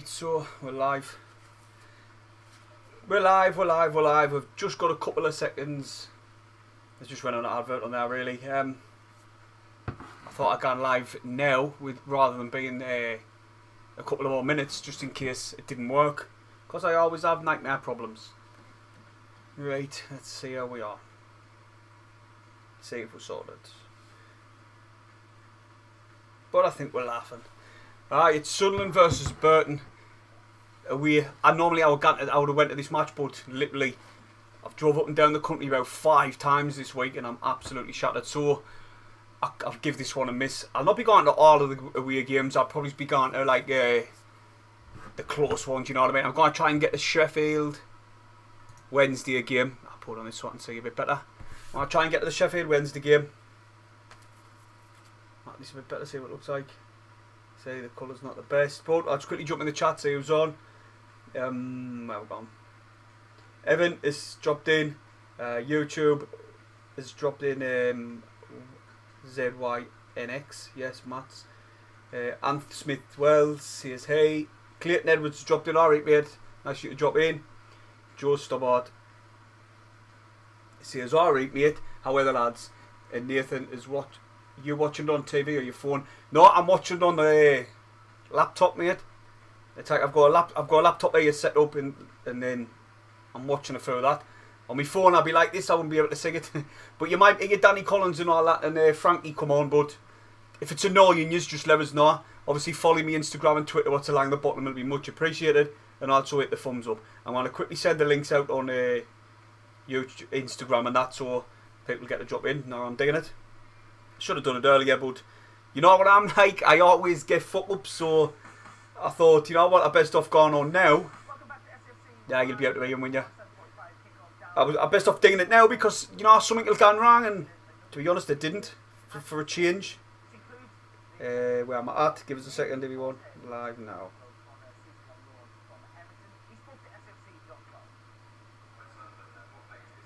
Right, so we're live. We're live. We've just got a couple of seconds. I just went on an advert on there, really. I thought I'd go live now, rather than being a couple of more minutes, just in case it didn't work. Because I always have nightmare problems. Right, let's see how we are. See if we're sorted. But I think we're laughing. Alright, it's Sunderland versus Burton. I would have went to this match, but literally I've drove up and down the country about 5 times this week and I'm absolutely shattered. So I'll give this one a miss. I'll not be going to all of the away games. I'll probably be going to like the close ones, you know what I mean? I'm going to try and get the Sheffield Wednesday game. I'll put on this one and see a bit better. I'll try and get to the Sheffield Wednesday game. At least a bit better, see what it looks like. Say the colour's not the best, but I'll just quickly jump in the chat, see who's on. Where we gone? Evan has dropped in. YouTube has dropped in. ZYNX, yes, Matt's. Anth Smith Wells says hey. Clayton Edwards has dropped in. Alright, mate. Nice you to drop in. Joe Stobbart says alright, mate. How are the lads? And Nathan is what? You watching it on TV or your phone? No, I'm watching it on the laptop, mate. It's like I've got a laptop there set up and then I'm watching it through that. On my phone I'll be like this, I wouldn't be able to sing it. But you might hear Danny Collins and all that and Frankie come on, but if it's annoying you just let us know. Obviously follow me Instagram and Twitter, what's along the bottom, it'll be much appreciated. And also hit the thumbs up. I'm going to quickly send the links out on YouTube, Instagram and that, so people get to drop in. Now I'm digging it. Should have done it earlier, but you know what I'm like, I always get fuck up, so I thought, you know what, I best off going on now. Yeah, you'll be able to hear him, won't you? I best off digging it now because, you know, something will go wrong, and to be honest, it didn't, for a change. Where am I at? Give us a second, everyone. Live now.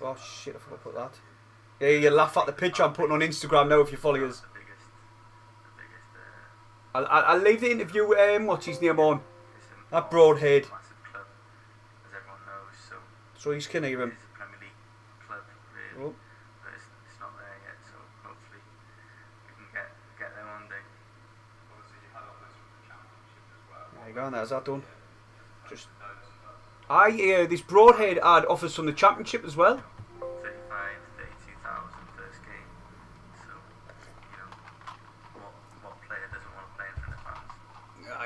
Oh shit, I forgot to put that. Yeah, you laugh at the picture I'm putting on Instagram now if you follow us. I'll leave the interview, what's his name on? That Broadhead. So he's can hear him. Oh. But it's not there yet, so hopefully we can get there one day. There you go, and there's that done. Just this Broadhead had offers from the Championship as well. 32,000 first game. So, you know, what player doesn't want to play in front of fans?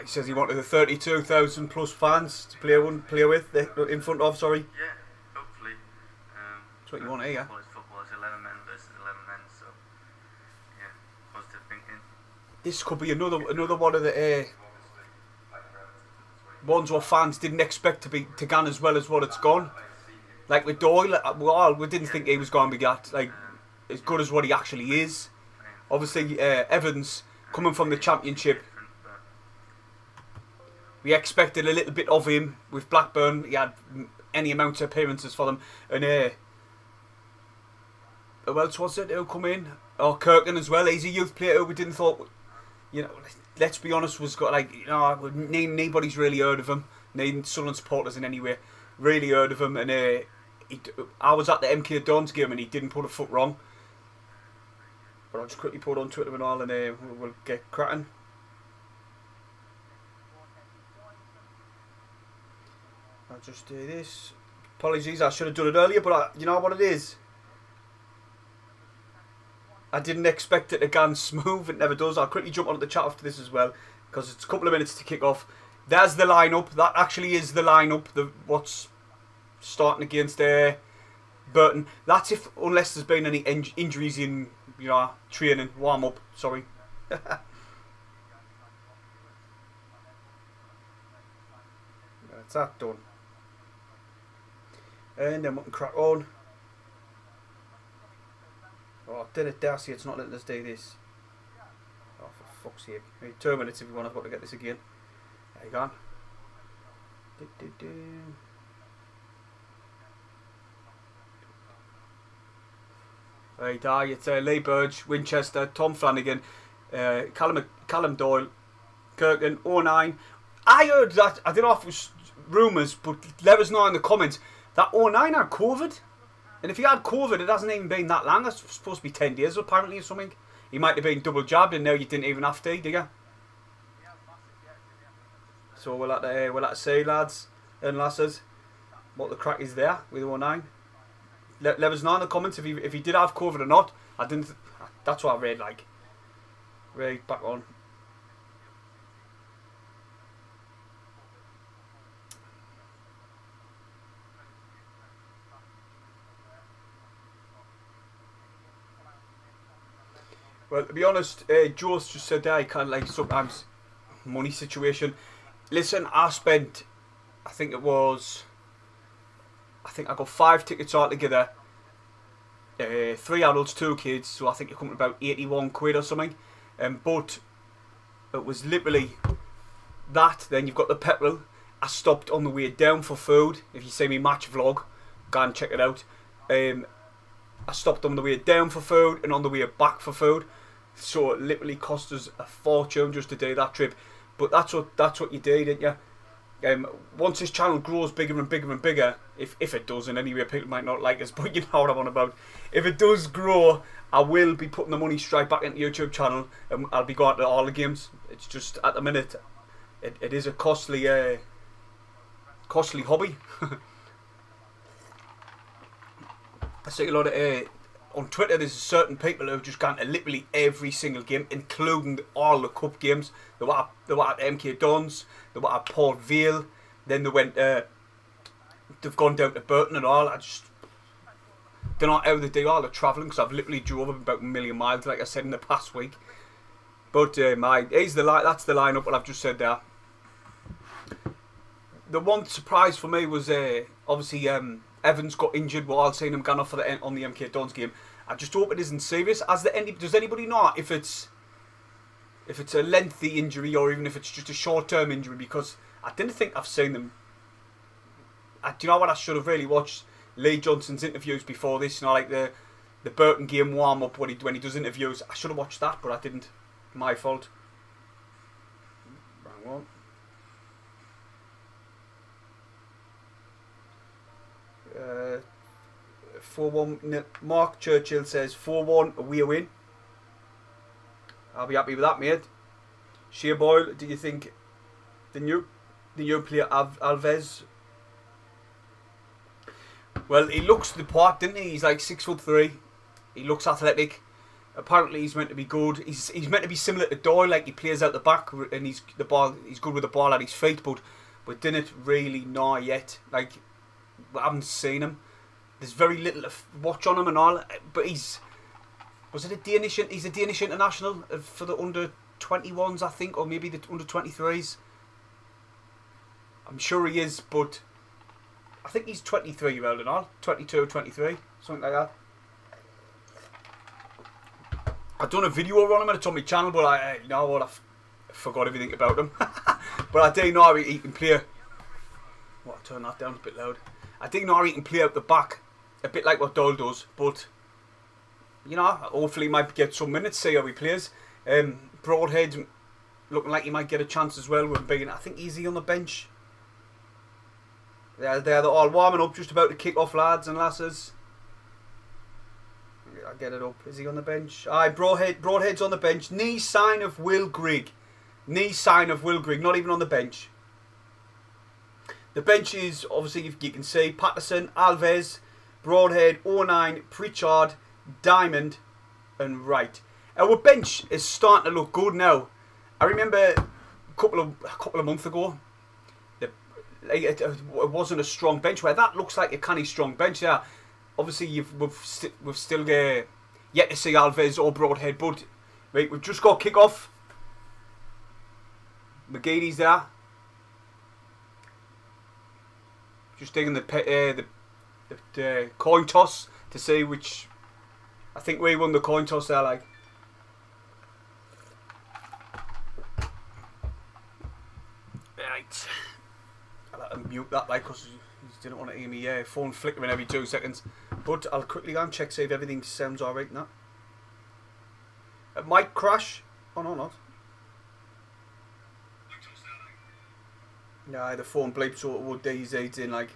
He says he wanted the 32,000 plus fans to play with, in front of, sorry. Yeah, hopefully. That's what you want to hear. Football is 11 men versus 11 men, so yeah, positive thinking. This could be another one of the ones where fans didn't expect to go as well as what it's gone. Like with Doyle, we didn't think he was going to be as good as what he actually is. Obviously, Evans coming from the Championship, we expected a little bit of him with Blackburn. He had any amount of appearances for them, and who else was it who come in? Oh, Kirkin as well. He's a youth player who we didn't thought, you know, let's be honest, was got nobody's really heard of him. Sunderland supporters in any way really heard of him, and I was at the MK Dons game and he didn't put a foot wrong. But I'll just quickly put it on Twitter and all, and we'll get cracking. I'll just do this. Apologies, I should have done it earlier, but you know what it is? I didn't expect it to go smooth, it never does. I'll quickly jump onto the chat after this as well, because it's a couple of minutes to kick off. There's the lineup. That actually is the lineup. What's starting against Burton. That's unless there's been any injuries in, you know, training, warm up. Sorry. That's that done. And then we can crack on. Oh, did it, Darcy? It's not letting us do this. Oh, for fuck's sake. 2 minutes if you want. I've got to get this again. There you go. Right, it's Lee Burge, Winchester, Tom Flanagan, Callum Doyle, Kirkin, 09. I heard that, I don't know if it was rumours, but let us know in the comments, that 09 had COVID. And if he had COVID, it hasn't even been that long. It's supposed to be 10 days apparently or something. He might have been double jabbed and now you didn't even have to, did you? So we'll have to see, lads and lasses, what the crack is there with 09. Let us know in the comments if he did have COVID or not. I didn't. That's what I read, like. Right, back on. Well, to be honest, Joe's just said that he can't, like, sometimes money situation. Listen, I spent, I think I got 5 tickets altogether. 3 adults, 2 kids, so I think you're coming about 81 quid or something. But it was literally that. Then you've got the petrol. I stopped on the way down for food. If you see me match vlog, go and check it out. I stopped on the way down for food and on the way back for food. So it literally cost us a fortune just to do that trip. But that's what you do, didn't you? Once this channel grows bigger and bigger and bigger, if it does, and anyway, people might not like us, but you know what I'm on about. If it does grow, I will be putting the money straight back into the YouTube channel, and I'll be going to all the games. It's just at the minute, it is a costly hobby. I see a lot of on Twitter. There's certain people who've just gone to literally every single game, including all the cup games. They were at MK Dons, they were at Port Vale, then they went. They've gone down to Burton and all. I just don't know how they do all the travelling because I've literally drove about 1 million miles, like I said in the past week. But that's the lineup. What I've just said there. The one surprise for me was obviously Evans got injured. We're all seeing him gone off on the MK Dons game. I just hope it isn't serious. Does anybody know if it's a lengthy injury or even if it's just a short-term injury? Because I didn't think I've seen them. Do you know what? I should have really watched Lee Johnson's interviews before this. You know, like the Burton game warm-up when he does interviews. I should have watched that, but I didn't. My fault. Wrong one. Uh, 4-1. Mark Churchill says 4-1 away win. I'll be happy with that, mate. Shea Boyle, do you think the new player Alves? Well, he looks the part, didn't he? He's like 6'3". He looks athletic. Apparently, he's meant to be good. He's meant to be similar to Doyle, like he plays out the back and he's good with the ball at his feet, but we didn't really know yet. Like, we haven't seen him. There's very little to watch on him and all. But he's a Danish international for the under 21s, I think, or maybe the under 23s. I'm sure he is, but I think he's 23-year-old and all, 22 or 23, something like that. I've done a video on him and it's on my channel, but you know what, I forgot everything about him. But I do know he can play. I'll turn that down a bit loud. I do know he can play out the back, a bit like what Doyle does, but you know, hopefully he might get some minutes, see how he plays. Broadhead looking like he might get a chance as well with being, I think, easy on the bench. They're all warming up, just about to kick off, lads and lasses. I'll get it up. Is he on the bench? Aye, Broadhead's on the bench. Knee sign of Will Grigg. Not even on the bench. The bench is, obviously, if you can see, Patterson, Alves, Broadhead, 09, Pritchard, Diamond and Wright. Our bench is starting to look good now. I remember a couple of months ago, it wasn't a strong bench. Where that looks like a canny strong bench there. Obviously, we've still yet to see Alves or Broadhead, but right, we've just got kick off. McGeady's there. Just taking the coin toss to see which. I think we won the coin toss there, like. Right. I'll have to mute that, like, because he didn't want to hear me phone flickering every 2 seconds. But I'll quickly go and check, see if everything sounds alright now. It might crash. Oh, no, not. Nah, the phone bleeps so it would DZ in like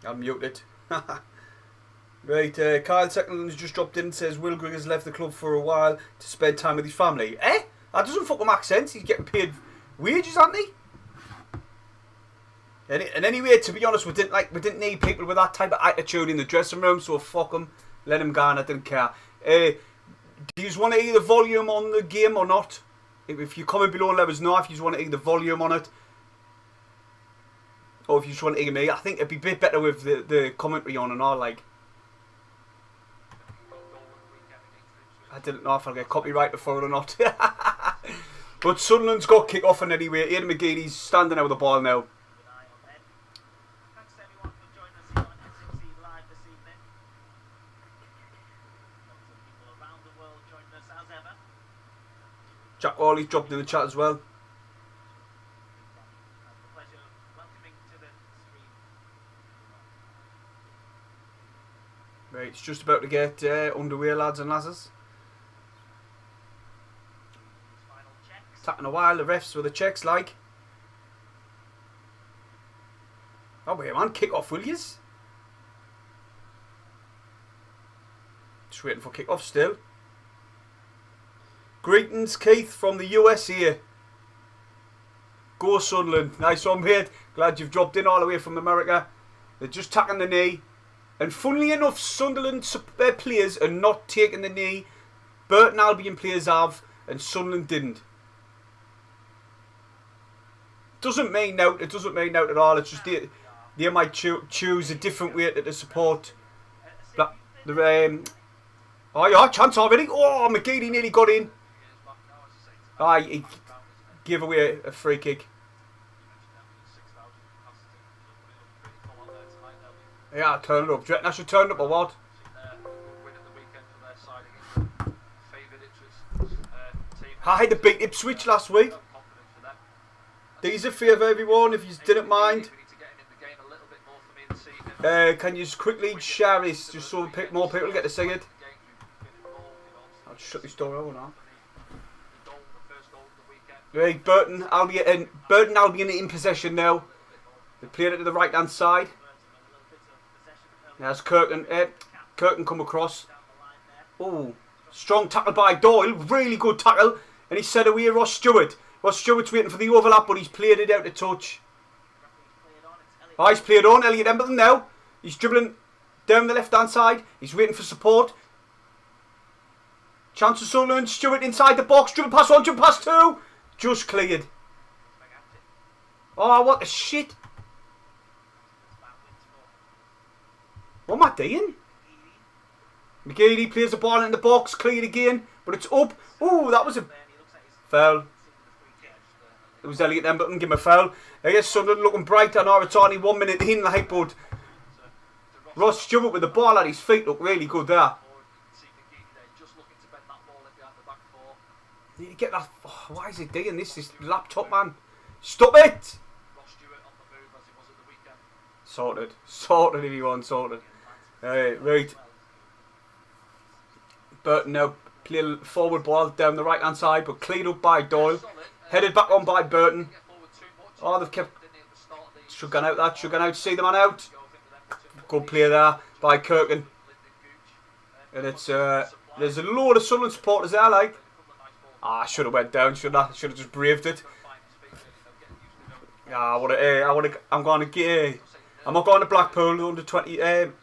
I'll mute it. Right, Kyle Secondland's just dropped in and says Will Grigg has left the club for a while to spend time with his family. Eh? That doesn't fucking make sense. He's getting paid wages, aren't he? And anyway, to be honest, we didn't need people with that type of attitude in the dressing room, so fuck them. Let him go, and I didn't care. Do you want to hear the volume on the game or not? If you comment below and let us know if you want to hear the volume on it. Or if you just want to hear me. I think it'd be a bit better with the commentary on and all, like. I didn't know if I'll get copyrighted for it or not. But Sunderland's got kick off and anyway. Aidan McGeady's standing out with the ball now. Jack Hawley's dropped in the chat as well. Right, it's just about to get underway, lads and lasses. Taking a while, the refs with the checks, like. Oh, wait, man, kick off, will yous? Just waiting for kick off still. Greetings, Keith, from the US here. Go Sunderland. Nice one, mate. Glad you've dropped in all the way from America. They're just taking the knee. And funnily enough, Sunderland players are not taking the knee. Burton Albion players have, and Sunderland didn't. Doesn't mean out. It doesn't mean out at all. It's just they might choose a different way to support. Oh yeah, chance already. Oh, McGeady nearly got in. He gave away a free kick. Yeah, turn it up. Do you reckon I should turn it up or what? I had to beat Ipswich last week. These are favour everyone if you didn't mind. Can you just quickly share this just so more people get to see it? I'll just shut this door over now. Right, Burton Albion in possession now. They played it to the right hand side. There's Kirkin. Kirkin come across. Oh, strong tackle by Doyle. Really good tackle. And he set away Ross Stewart. Ross Stewart's waiting for the overlap, but he's played it out of touch. Oh, he's played on. Elliot Embleton now. He's dribbling down the left hand side. He's waiting for support. Chance of Sunderland. Stewart inside the box. Dribble pass 1, dribble pass 2. Just cleared. Oh, what the shit. What am I doing? McGeady plays the ball in the box. Cleared again. But it's up. Oh, that was a foul. It was Elliot Embleton. Give him a foul. I guess Sunderland looking bright. I know it's only 1 minute in, like, but Ross Stewart with the ball at his feet looked really good there. Need to get that. Oh, why is he doing this laptop, man? Stop it! Sorted. Sorted, everyone. Sorted. Right. Burton now play forward ball down the right hand side, but cleaned up by Doyle. Headed back on by Burton. Oh, they've kept. Should gone out that. Should gone out. See the man out. Good play there by Kirkin. And it's there's a load of Sunderland supporters there, like. I should have went down, shouldn't I? Should have just braved it. I'm going to Blackpool under 20 in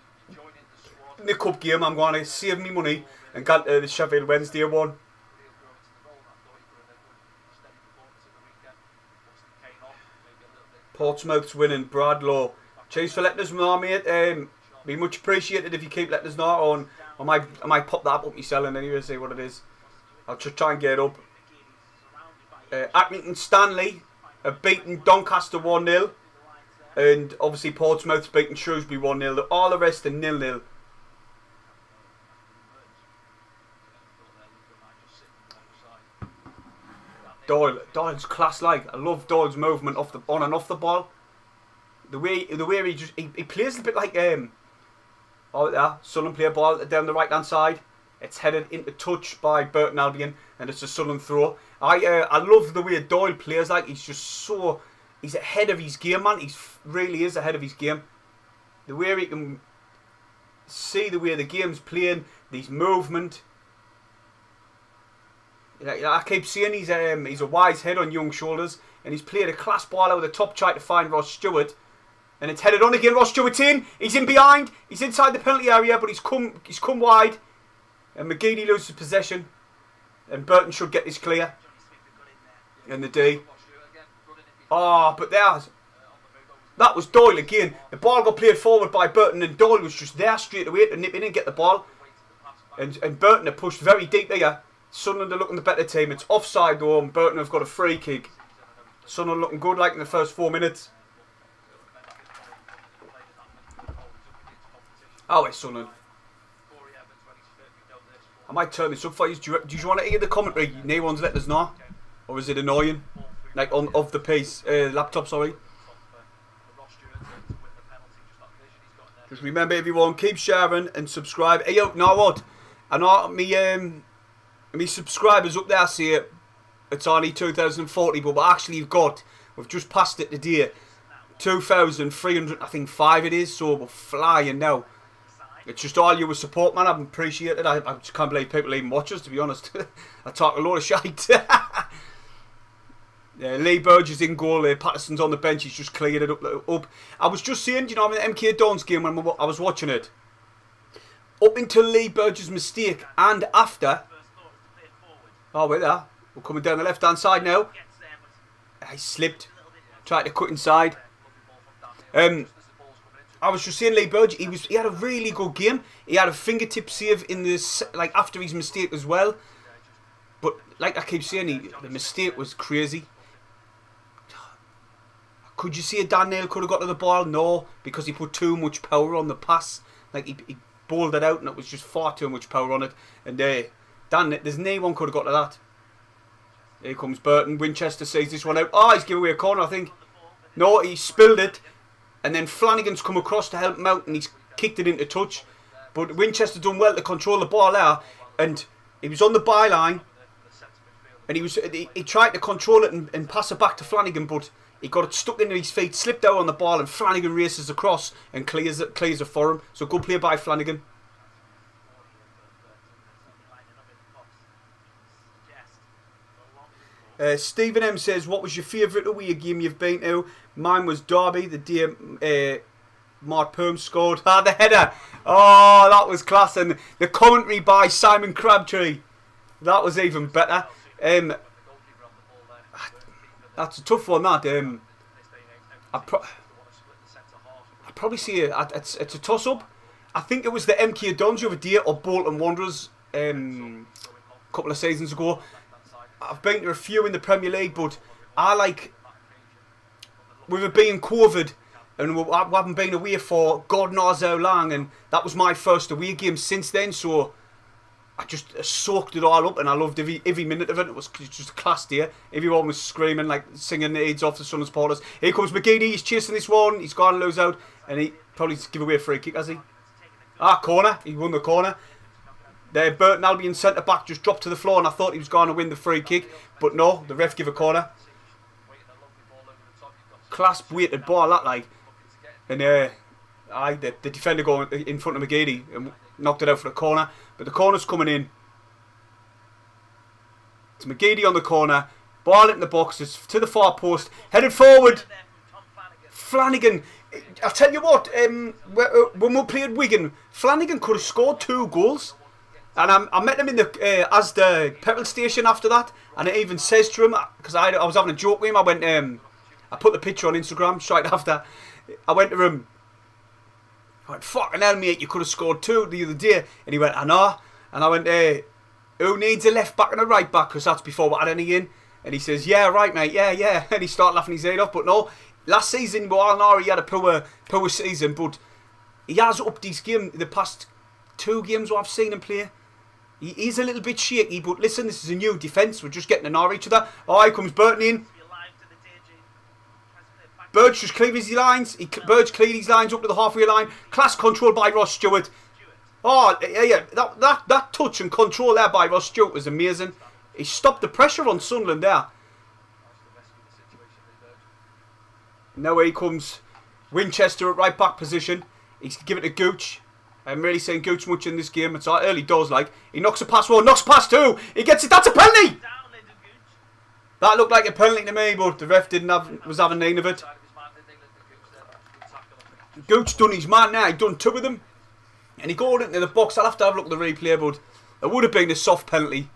the cup game. I'm going to save me money and get the Sheffield Wednesday one. Portsmouth's winning. Bradlow. Cheers for letting us know, mate. Be much appreciated if you keep letting us know. On I might pop that up myself and anyway, see what it is. I'll just try and get it up. Accrington Stanley have beaten Doncaster 1-0. And obviously Portsmouth's beaten Shrewsbury 1-0. All the rest are 0-0. Doyle's class, like. I love Doyle's movement on and off the ball. The way he plays a bit like Sunderland play a ball down the right hand side. It's headed into touch by Burton Albion, and it's a Sunderland throw. I love the way Doyle plays. Like, he's just so he's ahead of his game, man. He really is ahead of his game. The way he can see the way the game's playing, his movement. I keep saying he's a wise head on young shoulders, and he's played a class ball out of the top, trying to find Ross Stewart, and it's headed on again. Ross Stewart's in. He's in behind. He's inside the penalty area, but he's come wide, and McGeady loses possession, and Burton should get this clear. And the D. Oh, but that was Doyle again. The ball got played forward by Burton, and Doyle was just there straight away to nip in and get the ball. And Burton have pushed very deep here. Sunderland are looking the better team. It's offside though, and Burton have got a free kick. Sunderland looking good like in the first 4 minutes. Oh, it's Sunderland. I might turn this up for you. Do you want to hear the commentary? No one's letting us know. Or is it annoying? Like of the piece, laptop, sorry. Just remember everyone, keep sharing and subscribe. Hey yo, now what? I know me subscribers up there say it's only 2040, but we've just passed it today. 2,300, I think 5 it is, so we're flying now. It's just all your support, man. I appreciate it. I just can't believe people even watch us, to be honest. I talk a lot of shite. Yeah, Lee Burgess in goal. Patterson's on the bench. He's just cleared it up. I was just saying, you know, in the MK Dons game when I was watching it, up until Lee Burgess' mistake and after. Oh, wait there. We're coming down the left-hand side now. He slipped. Tried to cut inside. I was just saying, Lee Burgess, he had a really good game. He had a fingertip save in this, like after his mistake as well. But like I keep saying, the mistake was crazy. Could you see Dan Neil could have got to the ball? No, because he put too much power on the pass. Like he bowled it out, and it was just far too much power on it. And there's no one could have got to that. Here comes Burton. Winchester sees this one out. Oh, he's given away a corner, I think. No, he spilled it. And then Flanagan's come across to help him out, and he's kicked it into touch. But Winchester done well to control the ball there. And he was on the byline. And he tried to control it and pass it back to Flanagan, but he got it stuck into his feet, slipped out on the ball, and Flanagan races across and clears it for him. So good play by Flanagan. Stephen M says, what was your favourite away game you've been to? Mine was Derby, the day Mark Perm scored. The header. Oh, that was class. And the commentary by Simon Crabtree. That was even better. That's a tough one, that. I'd probably say it's a toss-up. I think it was the MK Dons the other day or Bolton Wanderers a couple of seasons ago. I've been to a few in the Premier League, but I like, with it being COVID, and we haven't been away for God knows how long, and that was my first away game since then, so I just soaked it all up, and I loved every minute of it. It was just a class day. Everyone was screaming, like singing the aids off the Sunderland supporters. Here comes McGeady, he's chasing this one, he's gone to lose out, and he probably give away a free kick, has he? Corner, he won the corner. There, Burton Albion centre back just dropped to the floor, and I thought he was going to win the free kick, but no, the ref gave a corner. Class weighted ball, that like, and the defender going in front of McGeady and knocked it out for the corner, but the corner's coming in. It's McGeady on the corner, ball into the box, it's to the far post, headed forward. Flanagan, I'll tell you what, when we played Wigan, Flanagan could have scored 2 goals. And I met him in the Asda petrol station after that, and it even says to him, because I was having a joke with him, I went, I put the picture on Instagram straight after, I went to him, I went, fucking hell mate, you could have scored 2 the other day, and he went, I know, and I went, who needs a left back and a right back, because that's before we had any in, and he says, yeah right mate, yeah, and he started laughing his head off, but no, last season, we all know he had a poor season, but he has upped his game the past 2 games I've seen him play. He's a little bit shaky, but listen, this is a new defence. We're just getting to know each other. Oh, here comes Burton in. Burge just cleared his lines. Burge cleared his lines up to the halfway line. Class control by Ross Stewart. Oh, yeah. That touch and control there by Ross Stewart was amazing. He stopped the pressure on Sunderland there. Now here he comes. Winchester at right back position. He's giving it to Gooch. I'm really saying Gooch much in this game. It's early doors like. He knocks a pass one, knocks past two. He gets it. That's a penalty! That looked like a penalty to me, but the ref was having none of it. Gooch done his man now. He done two of them. And he got into the box. I'll have to have a look at the replay, but it would have been a soft penalty.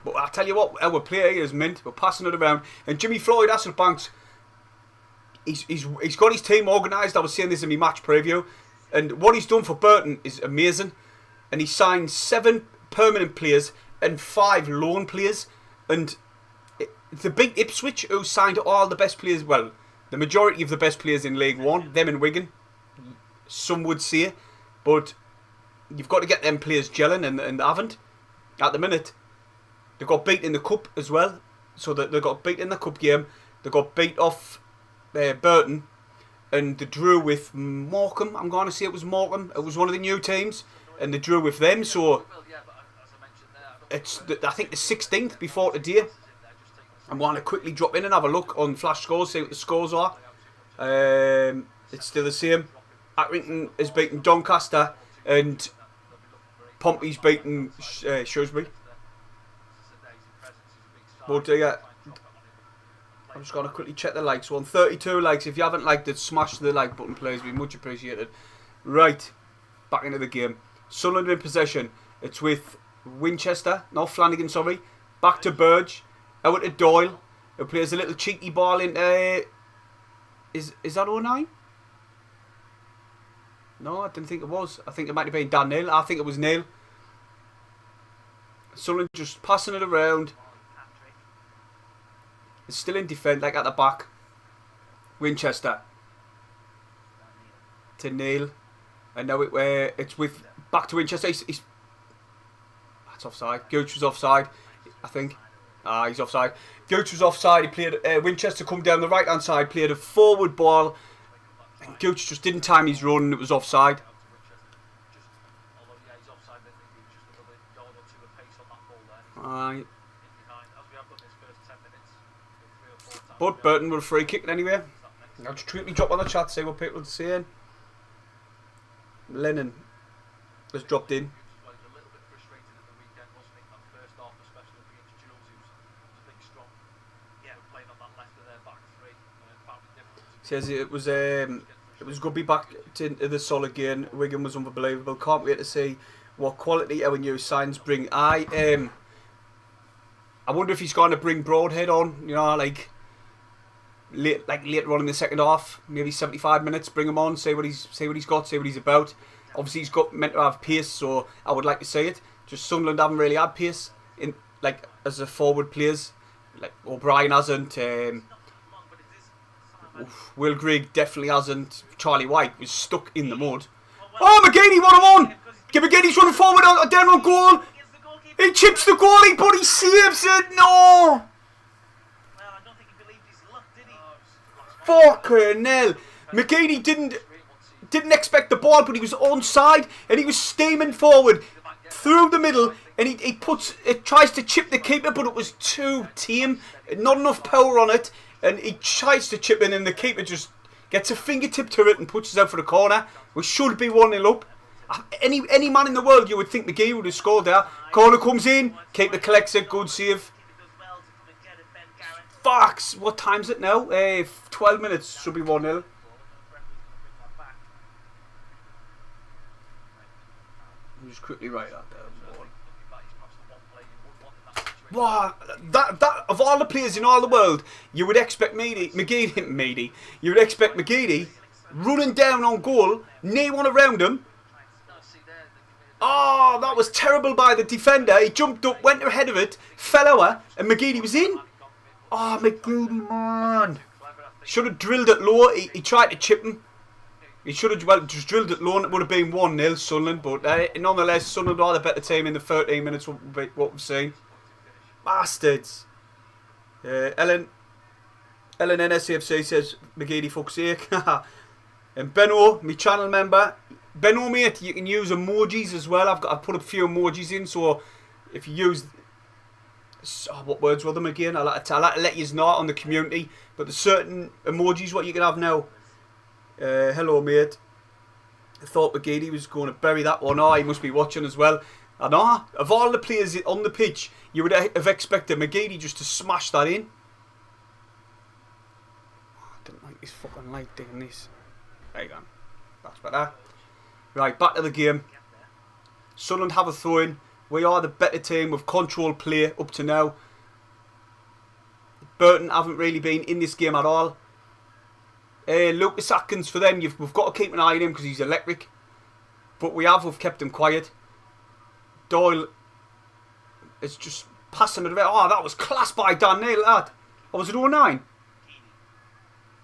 But I'll tell you what, our player here is mint. We're passing it around. And Jimmy Floyd Hasselbanks, he's got his team organised. I was saying this in my match preview. And what he's done for Burton is amazing. And he signed 7 permanent players and 5 loan players. And the big Ipswich, who signed all the best players, well, the majority of the best players in League One, them in Wigan, some would say. But you've got to get them players gelling, and they haven't. At the minute, they got beat in the cup as well. So they got beat in the cup game. They got beat off Burton. And they drew with Morecambe. I'm going to say it was Morecambe. It was one of the new teams. And they drew with them. So it's, I think, the 16th before today. I'm going to quickly drop in and have a look on Flash Scores, see what the scores are. It's still the same. Accrington is beating Doncaster. And Pompey's beating Shrewsbury. But I'm just going to quickly check the likes. 132 likes. If you haven't liked it, smash the like button, please. Be much appreciated. Right, back into the game. Sunderland in possession. It's with Winchester. No, Flanagan, sorry. Back to Burge. Out to Doyle, who plays a little cheeky ball into... Is that 09? No, I didn't think it was. I think it might have been Dan Neil. I think it was Neil. Sunderland just passing it around. It's still in defence, like at the back. Winchester. To Neil. And now it's with... Back to Winchester. That's offside. Gooch was offside, I think. He's offside. Gooch was offside. He played... Winchester come down the right-hand side. Played a forward ball. And Gooch just didn't time his run and it was offside. Aye. But Burton will free kick it anyway. I'll just quickly drop on the chat, see what people are saying. Lennon has dropped in. Says it was good to be back to the solid game. Wigan was unbelievable. Can't wait to see what quality our new signs bring. I wonder if he's going to bring Broadhead on. You know, like later on in the second half, maybe 75 minutes. Bring him on, see what he's got, see what he's about. Obviously, he's meant to have pace, so I would like to see it. Just Sunderland haven't really had pace in as a forward players. Like O'Brien hasn't. Will Grigg definitely hasn't. Charlie White was stuck in the mud. Oh, McGeady, what a one! McGeady's running forward down on goal. He chips the goalie, but he saves it. No! Fucking hell. McGeady didn't expect the ball, but he was onside and he was steaming forward through the middle, and he tries to chip the keeper, but it was too tame. Not enough power on it. And he tries to chip in, and the keeper just gets a fingertip to it and puts it out for the corner. We should be 1-0 up. Any man in the world, you would think McGee would have scored there. Corner comes in, keeper collects it, good save. Fucks, what time's it now? 12 minutes, should be 1-0. Just quickly write that down. Wow, that of all the players in all the world, you would expect McGeady, you would expect McGeady running down on goal, no one around him. Oh, that was terrible by the defender. He jumped up, went ahead of it, fell over, and McGeady was in. Oh, McGeady, man. Should have drilled it low. He tried to chip him. He should have just drilled it low, and it would have been 1-0 Sunderland. But nonetheless, Sunderland are the better team in the 13 minutes, what we've seen. Bastards. Ellen NSCFC says McGeady fuck's sake. And Benno, my channel member. Benno, mate, you can use emojis as well. I've put a few emojis in, so if you use what words were them again? I like to let you know on the community, but there's certain emojis what you can have now. Hello mate. I thought McGeady was going to bury that one. Oh, he must be watching as well. I know, of all the players on the pitch, you would have expected McGeady just to smash that in. Oh, I didn't like this fucking light doing this. There you go. That's better. Right, back to the game. Sunderland have a throw in. We are the better team with controlled play up to now. Burton haven't really been in this game at all. Lucas Atkins for them, we've got to keep an eye on him because he's electric. But we've kept him quiet. Doyle is just passing it about. Oh, that was class by Dan Neil, lad. Or was it 09?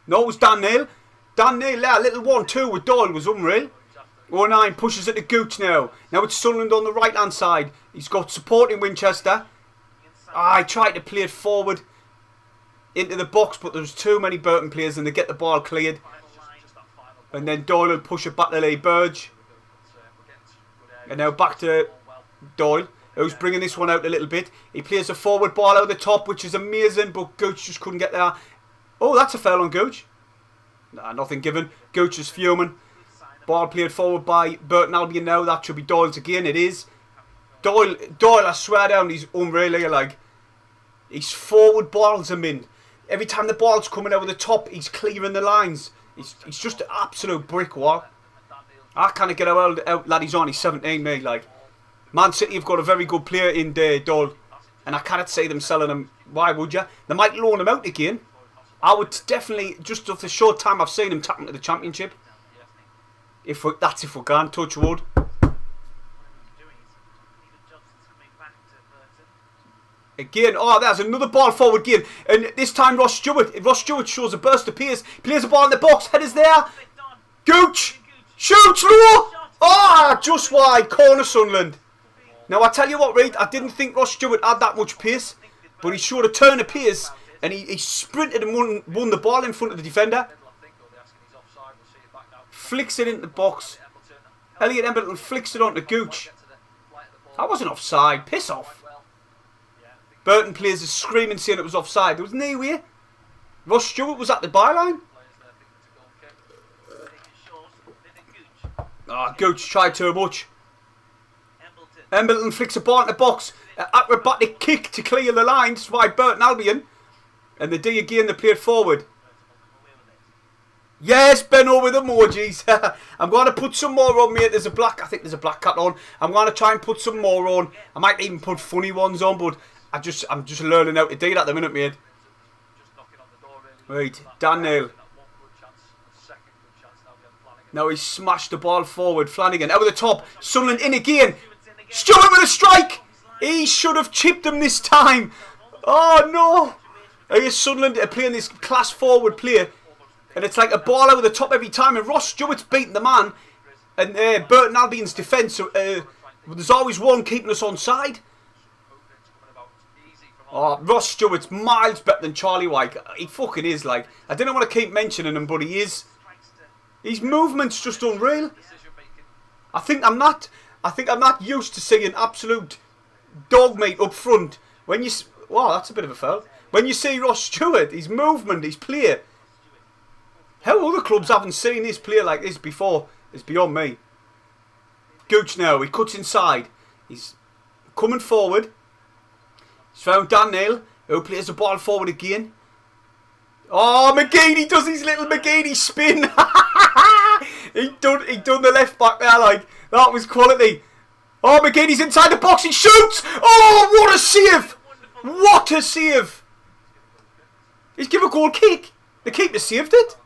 No, it was Dan Neil. Dan Neil there, little 1-2 with Doyle was unreal. 09 pushes it to Gooch now. Now it's Sunderland on the right hand side. He's got support in Winchester. I tried to play it forward into the box, but there's too many Burton players and they get the ball cleared. And then Doyle will push it back to Lee Burge. And now back to Doyle, who's bringing this one out a little bit. He plays a forward ball out the top, which is amazing, but Gooch just couldn't get there. Oh, that's a foul on Gooch. Nah, nothing given. Gooch is fuming. Ball played forward by Burton Albion now. That should be Doyle's again. It is. Doyle, I swear down, he's unreal here, like. His forward balls him in. Every time the ball's coming over the top, he's clearing the lines. He's just an absolute brick wall. I can't get out lad, he's only 17, mate, like. Man City have got a very good player in Doyle. And I cannot see them selling him. Why would you? They might loan him out again. I would definitely, just of the short time I've seen him, tap him to the Championship. If we're going, touch wood. Again, oh, there's another ball forward again. And this time Ross Stewart shows a burst of pace. Plays a ball in the box, headers there. Gooch! Shoots low! Oh, just wide, corner Sunderland. Now I tell you what, Reid, I didn't think Ross Stewart had that much pace. But he showed a turn of pace. And he sprinted and won the ball in front of the defender. Flicks it into the box. Elliot Embleton flicks it onto Gooch. That wasn't offside. Piss off. Burton players are screaming saying it was offside. There was no way. Ross Stewart was at the byline. Oh, Gooch tried too much. Embleton flicks a ball into the box. An acrobatic kick to clear the lines by Burton Albion. And they do again, they played forward. Yes, Benno with emojis. I'm going to put some more on, mate. I think there's a black cat on. I'm going to try and put some more on. I might even put funny ones on, but I'm just learning how to do that at the minute, mate. Right, Dan Neil. Now he's smashed the ball forward. Flanagan over the top. Sunderland in again. Stewart with a strike. He should have chipped him this time. Oh no. Here's Sunderland playing this class forward player. And it's like a ball over the top every time. And Ross Stewart's beating the man. And Burton Albion's defence. There's always one keeping us on side. Oh, Ross Stewart's miles better than Charlie White. He fucking is, like. I didn't want to keep mentioning him, but he is. His movement's just unreal. I think I'm not used to seeing absolute dog meat up front. When you, wow, that's a bit of a foul. When you see Ross Stewart, his movement, his play. How other clubs haven't seen this player like this before is beyond me. Gooch now, he cuts inside. He's coming forward. He's found Dan Neil, who plays the ball forward again. Oh, McGeady does his little McGeady spin. he done the left back there, like, that was quality. Oh, McGeady's inside the box, he shoots! Oh, what a save! What a save! He's given a goal kick. The keeper saved it.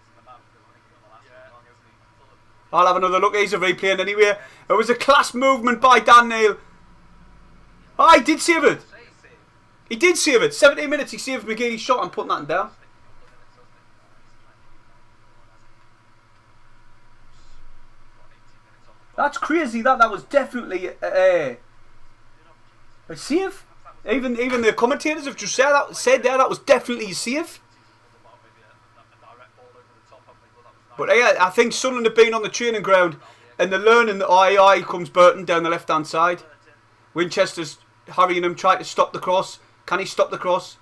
I'll have another look. He's a replaying anyway. It was a class movement by Dan Neil. Oh, he did save it. He did save it. 17 minutes he saved McGeady's shot. I'm putting that down. That's crazy. That was definitely a save. Even the commentators have just said that was definitely a save. But yeah, I think Sunderland have been on the training ground and they're learning that comes Burton down the left hand side. Winchester's hurrying him, trying to stop the cross. Can he stop the cross?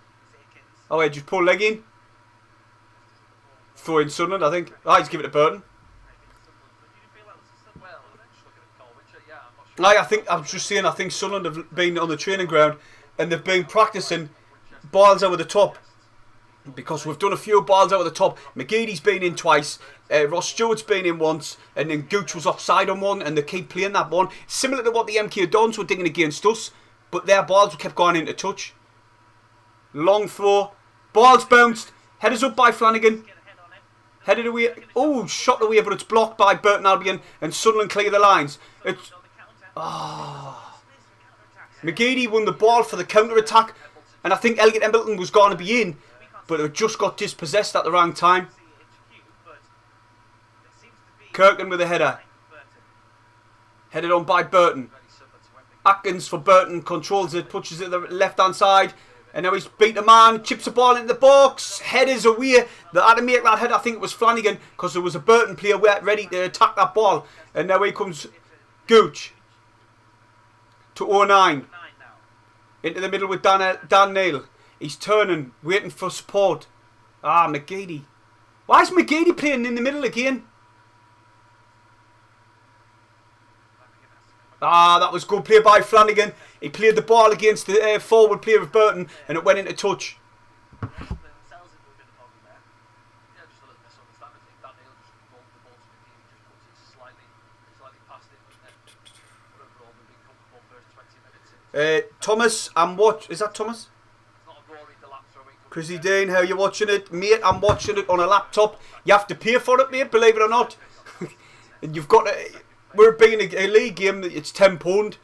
Oh, yeah, just pull leg in. Throw in Sunderland, I think. Ah, he's giving it to Burton. I think Sunderland have been on the training ground and they've been practicing balls over the top. Because we've done a few balls out of the top. McGeady's been in twice. Ross Stewart's been in once. And then Gooch was offside on one. And they keep playing that one. Similar to what the MK Dons were digging against us. But their balls kept going into touch. Long throw. Ball's bounced. Headers up by Flanagan. Headed away. Oh, shot away. But it's blocked by Burton Albion. And Sunderland clear the lines. It's... Oh. McGeady won the ball for the counter-attack. And I think Elliot Embleton was going to be in. But it just got dispossessed at the wrong time. Kirkland with a header. Headed on by Burton. Atkins for Burton. Controls it. Pushes it to the left-hand side. And now he's beat the man. Chips the ball into the box. Headers away. They had to make that header. I think it was Flanagan. Because there was a Burton player ready to attack that ball. And now here comes Gooch. To 09. Into the middle with Dan Neil. He's turning, waiting for support. Ah, McGeady. Why is McGeady playing in the middle again? Ah, that was good play by Flanagan. He played the ball against the forward player of Burton and it went into touch. Thomas, is that Thomas? Chrissy Dean, how you watching it? Mate, I'm watching it on a laptop. You have to pay for it, mate, believe it or not. And you've got to... We're being a league game, it's £10.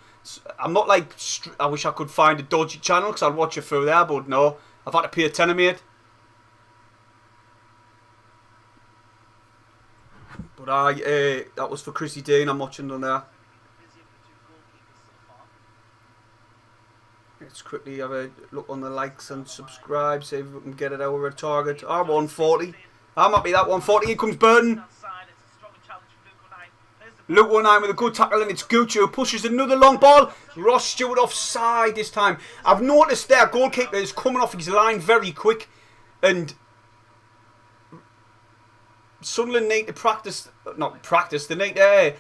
I'm not like... I wish I could find a dodgy channel because I'd watch it through there, but no. I've had to pay a tenner, mate. But that was for Chrissy Dean, I'm watching it on there. Let's quickly have a look on the likes and subscribe, see if we can get it over a target. 140. I'm happy that 140. Here comes Burton. Luke 19 with a good tackle, and it's Gooch who pushes another long ball. Ross Stewart offside this time. I've noticed their goalkeeper is coming off his line very quick, and Sunderland need to they need to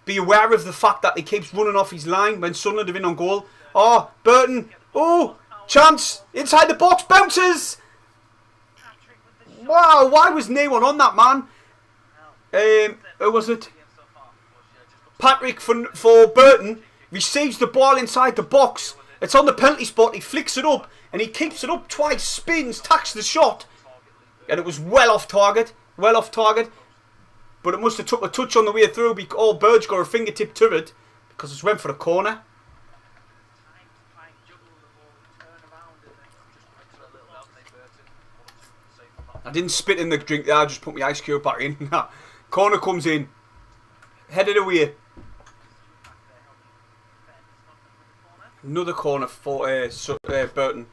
be aware of the fact that he keeps running off his line when Sunderland are in on goal. Oh, Burton. Oh, chance. Inside the box. Bounces. Wow, why was no one on that, man? Who was it? Patrick for Burton. Receives the ball inside the box. It's on the penalty spot. He flicks it up. And he keeps it up twice. Spins. Tacks the shot. And it was well off target. Well off target. But it must have took a touch on the way through. Oh, Burge got a fingertip to it. Because it went for a corner. I didn't spit in the drink there, I just put my ice cube back in. Corner comes in. Headed away. Another corner for Burton.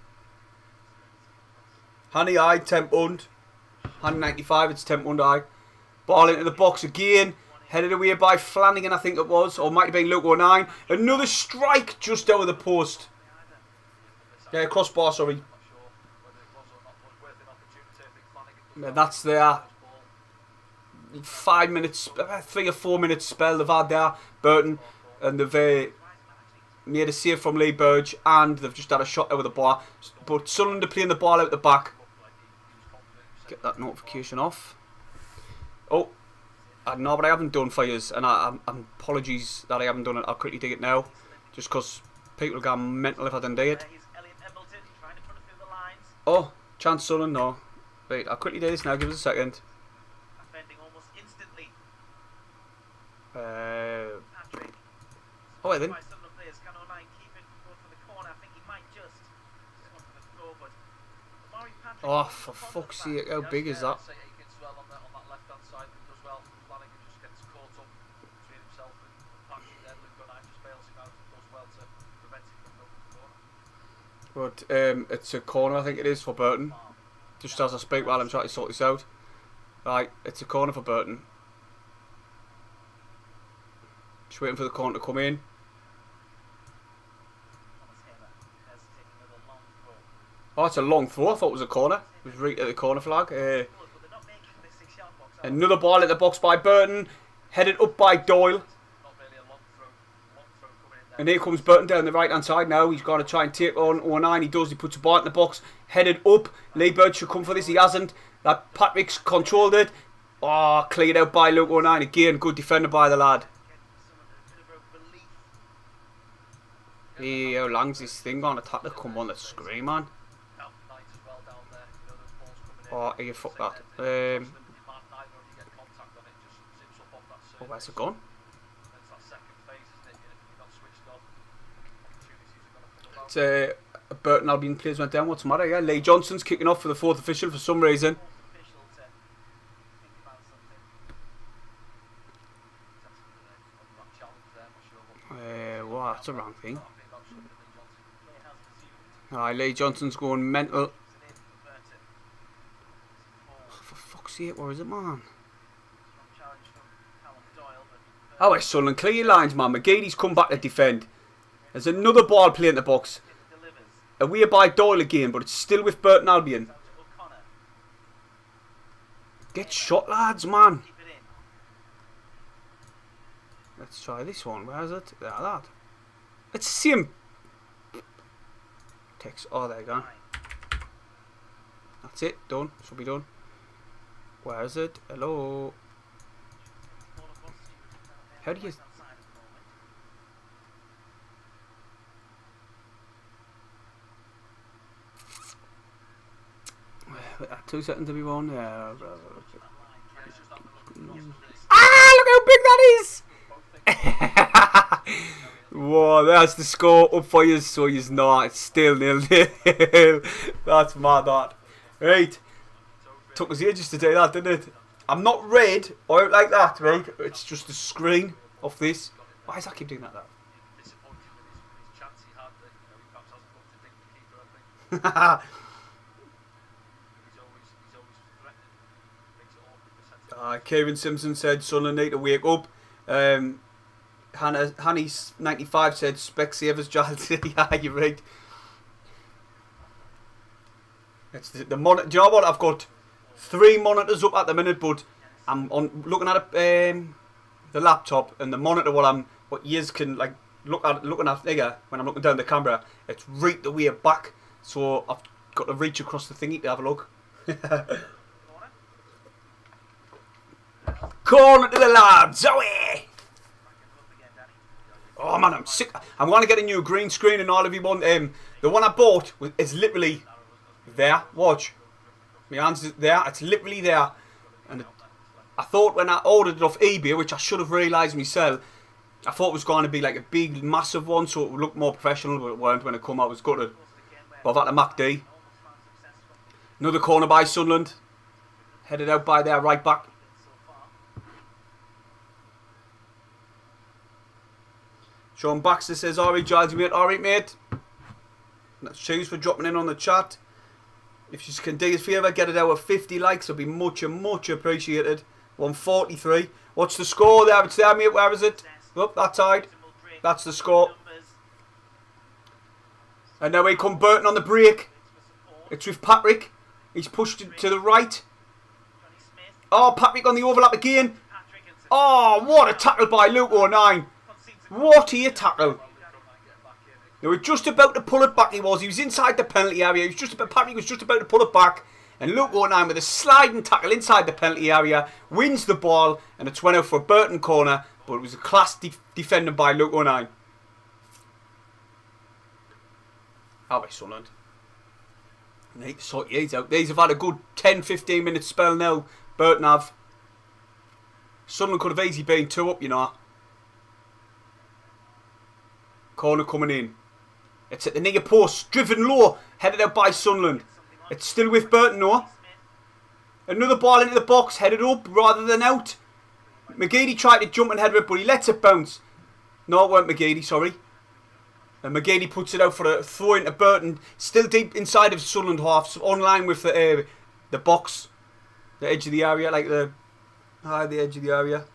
Hanny eye, temp und. Hand 95, it's temp und eye. Ball into the box again. Headed away by Flanagan, I think it was. Or might have been Luke 09. Another strike just out of the post. Yeah, crossbar, sorry. Yeah, that's there. 5 minutes, 3 or 4 minutes spell they've had there, Burton, and they've made a save from Lee Burge, and they've just had a shot over the bar. But Sunderland are playing the ball out the back. Get that notification off. Oh, no, but I haven't done for yous, and I'm apologies that I haven't done it. I'll quickly dig it now, just because people get mental if I didn't do it. Oh, chance Sunderland, no. Wait, I'll quickly do this now, give us a second. Oh, wait then. Oh, for fuck's sake, how big is that? But it's a corner, I think it is, for Burton. Just as I speak while I'm trying to sort this out. Right, it's a corner for Burton. Just waiting for the corner to come in. Oh, it's a long throw. I thought it was a corner. It was right at the corner flag. Another ball at the box by Burton. Headed up by Doyle. And here comes Burton down the right hand side now. He's going to try and take on 09. He does. He puts a ball in the box. Headed up. Lee Bird should come for this. He hasn't. That Patrick's controlled it. Oh, cleared out by Luke 09. Again, good defender by the lad. Hey, how long's this thing on? Attack to come on the screen, man. Oh, you fuck that. Oh, where's it gone? It's Burton Albion players went down. What's the matter? Yeah, Lee Johnson's kicking off for the fourth official for some reason. Well, that's a wrong thing. Alright, Lee Johnson's going mental. Oh, for fuck's sake, where is it, man? Oh, it's Sunderland. Clear your lines, man. McGeady's come back to defend. There's another ball playing in the box. Away by Doyle again, but it's still with Burton Albion. Get shot, lads, man. Let's try this one. Where is it? There, that. It's the same. Text. Oh, there you go. That's it. Done. Should be done. Where is it? Hello. How do you... 2 seconds to be won. Yeah. Ah, look how big that is! Whoa, that's the score up for you, so you's not. It's still 0-0. That's mad, that. Right. Took us ages to do that, didn't it? I'm not red or out like that, right? It's just the screen of this. Why does that keep doing that, though? Kieran Simpson said Sunderland need to wake up. Hanny's 95 said Specsavers Giles. Yeah, you're right. It's the monitor. Do you know what? I've got 3 monitors up at the minute, but I'm looking at the laptop and the monitor. What you can like looking at here when I'm looking down the camera. It's right the way back, so I've got to reach across the thingy to have a look. Corner to the lads, Zoe! Oh man, I'm sick. I'm going to get a new green screen and all of you want. The one I bought is literally there. Watch. My hands there. It's literally there. And I thought when I ordered it off eBay, which I should have realised myself, I thought it was going to be like a big, massive one, so it would look more professional, but it weren't. When it come out, it was gutted. But I've had a MacD. Another corner by Sunderland. Headed out by their right back. Sean Baxter says, alright, Giles, mate. Alright, mate. That's cheers for dropping in on the chat. If you can do us a favour, get it out of 50 likes. It'll be much appreciated. 143. What's the score there? It's there, mate. Where is it? Up that side. That's the score. And now we come Burton on the break. It's with Patrick. He's pushed it to the right. Oh, Patrick on the overlap again. Oh, what a tackle by Luke 09. What a tackle. They were just about to pull it back. He was inside the penalty area. Patrick was just about to pull it back. And Luke 09 with a sliding tackle inside the penalty area. Wins the ball. And it's went out for a Burton corner. But it was a class defending by Luke 09. How about Sunderland? Need to sort these out. These have had a good 10-15 minute spell now. Burton have. Sunderland could have easily been 2 up, you know. Corner coming in. It's at the near post. Driven low. Headed out by Sunderland. It's still with Burton, no? Another ball into the box. Headed up rather than out. McGeady tried to jump and head it, but he lets it bounce. No, it weren't McGeady, sorry. And McGeady puts it out for a throw into Burton. Still deep inside of Sunderland half. So on line with the box. The edge of the area. Like the edge of the area.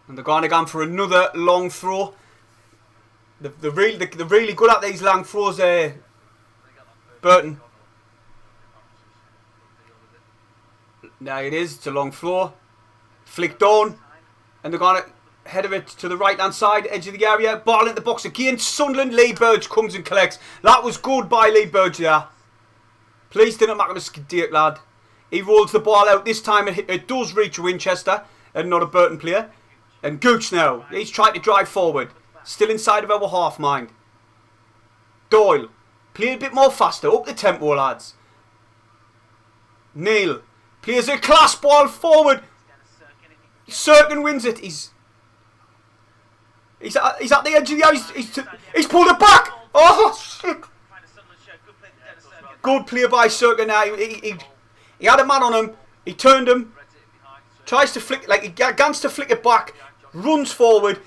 And they're going again for another long throw. They're really good at these long throws. Burton. Now it is. It's a long throw. Flicked on. And they're going to head of it to the right hand side, edge of the area. Ball in the box again. Sunderland. Lee Burge comes and collects. That was good by Lee Burge there. Please didn't make a mistake, lad. He rolls the ball out. This time it does reach Winchester and not a Burton player. And Gooch now. He's trying to drive forward. Still inside of our half, mind. Doyle. Play a bit more faster. Up the tempo, lads. Neil. Plays a class ball forward. Sirkin wins it. He's at the edge of the ice. He's pulled it back. Oh, shit. Good play by Sirkin now. He had a man on him. He turned him. Tries to flick, like he gets to flick it back. Runs forward.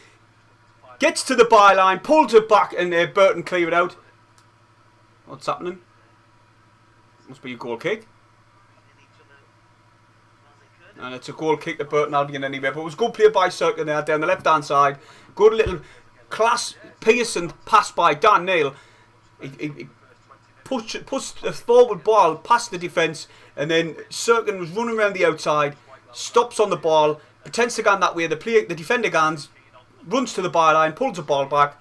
Gets to the byline. Pulls it back and Burton clear it out. What's happening? Must be a goal kick. And it's a goal kick to Burton Albion anyway. But it was good play by Sirkin there down the left hand side. Good little class Pearson pass by Dan Neil. He pushed a forward ball past the defence. And then Sirkin was running around the outside. Stops on the ball. Pretends to go that way. The defender goes. Runs to the byline. Pulls the ball back.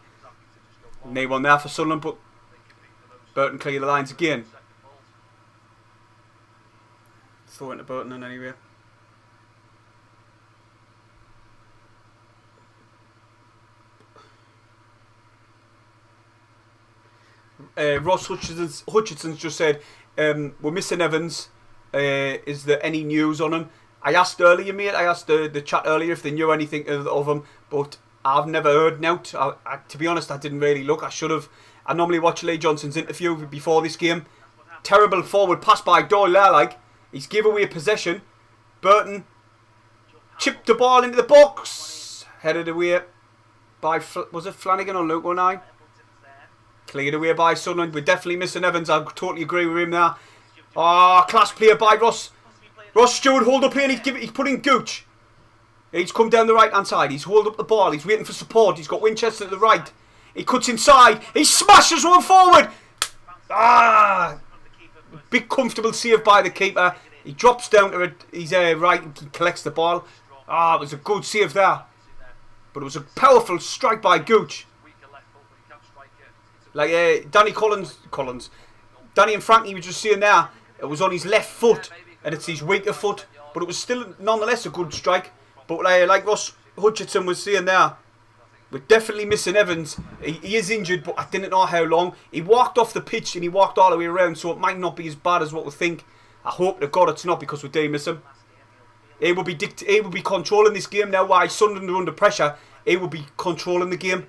No one there for Sunderland. But Burton clear the lines again. Throw into Burton in anyway. Ross Hutchinson's just said, we're missing Evans. Is there any news on him? I asked earlier, mate. I asked the chat earlier if they knew anything of him, but I've never heard now. To be honest, I didn't really look. I should have. I normally watch Lee Johnson's interview before this game. Terrible forward pass by Doyle there, like. He's give away possession. Burton chipped the ball into the box. Headed away by, was it Flanagan or Luke 09? Cleared away by Sunderland. We're definitely missing Evans. I totally agree with him there. Oh, class player by Ross. Ross Stewart hold up here and he's putting Gooch. He's come down the right hand side. He's hold up the ball. He's waiting for support. He's got Winchester to the right. He cuts inside. He smashes one forward. Ah! Big comfortable save by the keeper. He drops down to his right and he collects the ball. Ah, it was a good save there. But it was a powerful strike by Gooch. Like Danny Danny and Frankie were just seeing there, it was on his left foot and it's his weaker foot, but it was still nonetheless a good strike. But like Ross Hutchinson was saying there, we're definitely missing Evans. He is injured, but I didn't know how long. He walked off the pitch and he walked all the way around, so it might not be as bad as what we think. I hope to God it's not, because we do miss him. He will be controlling this game now. While Sunderland are under pressure, he will be controlling the game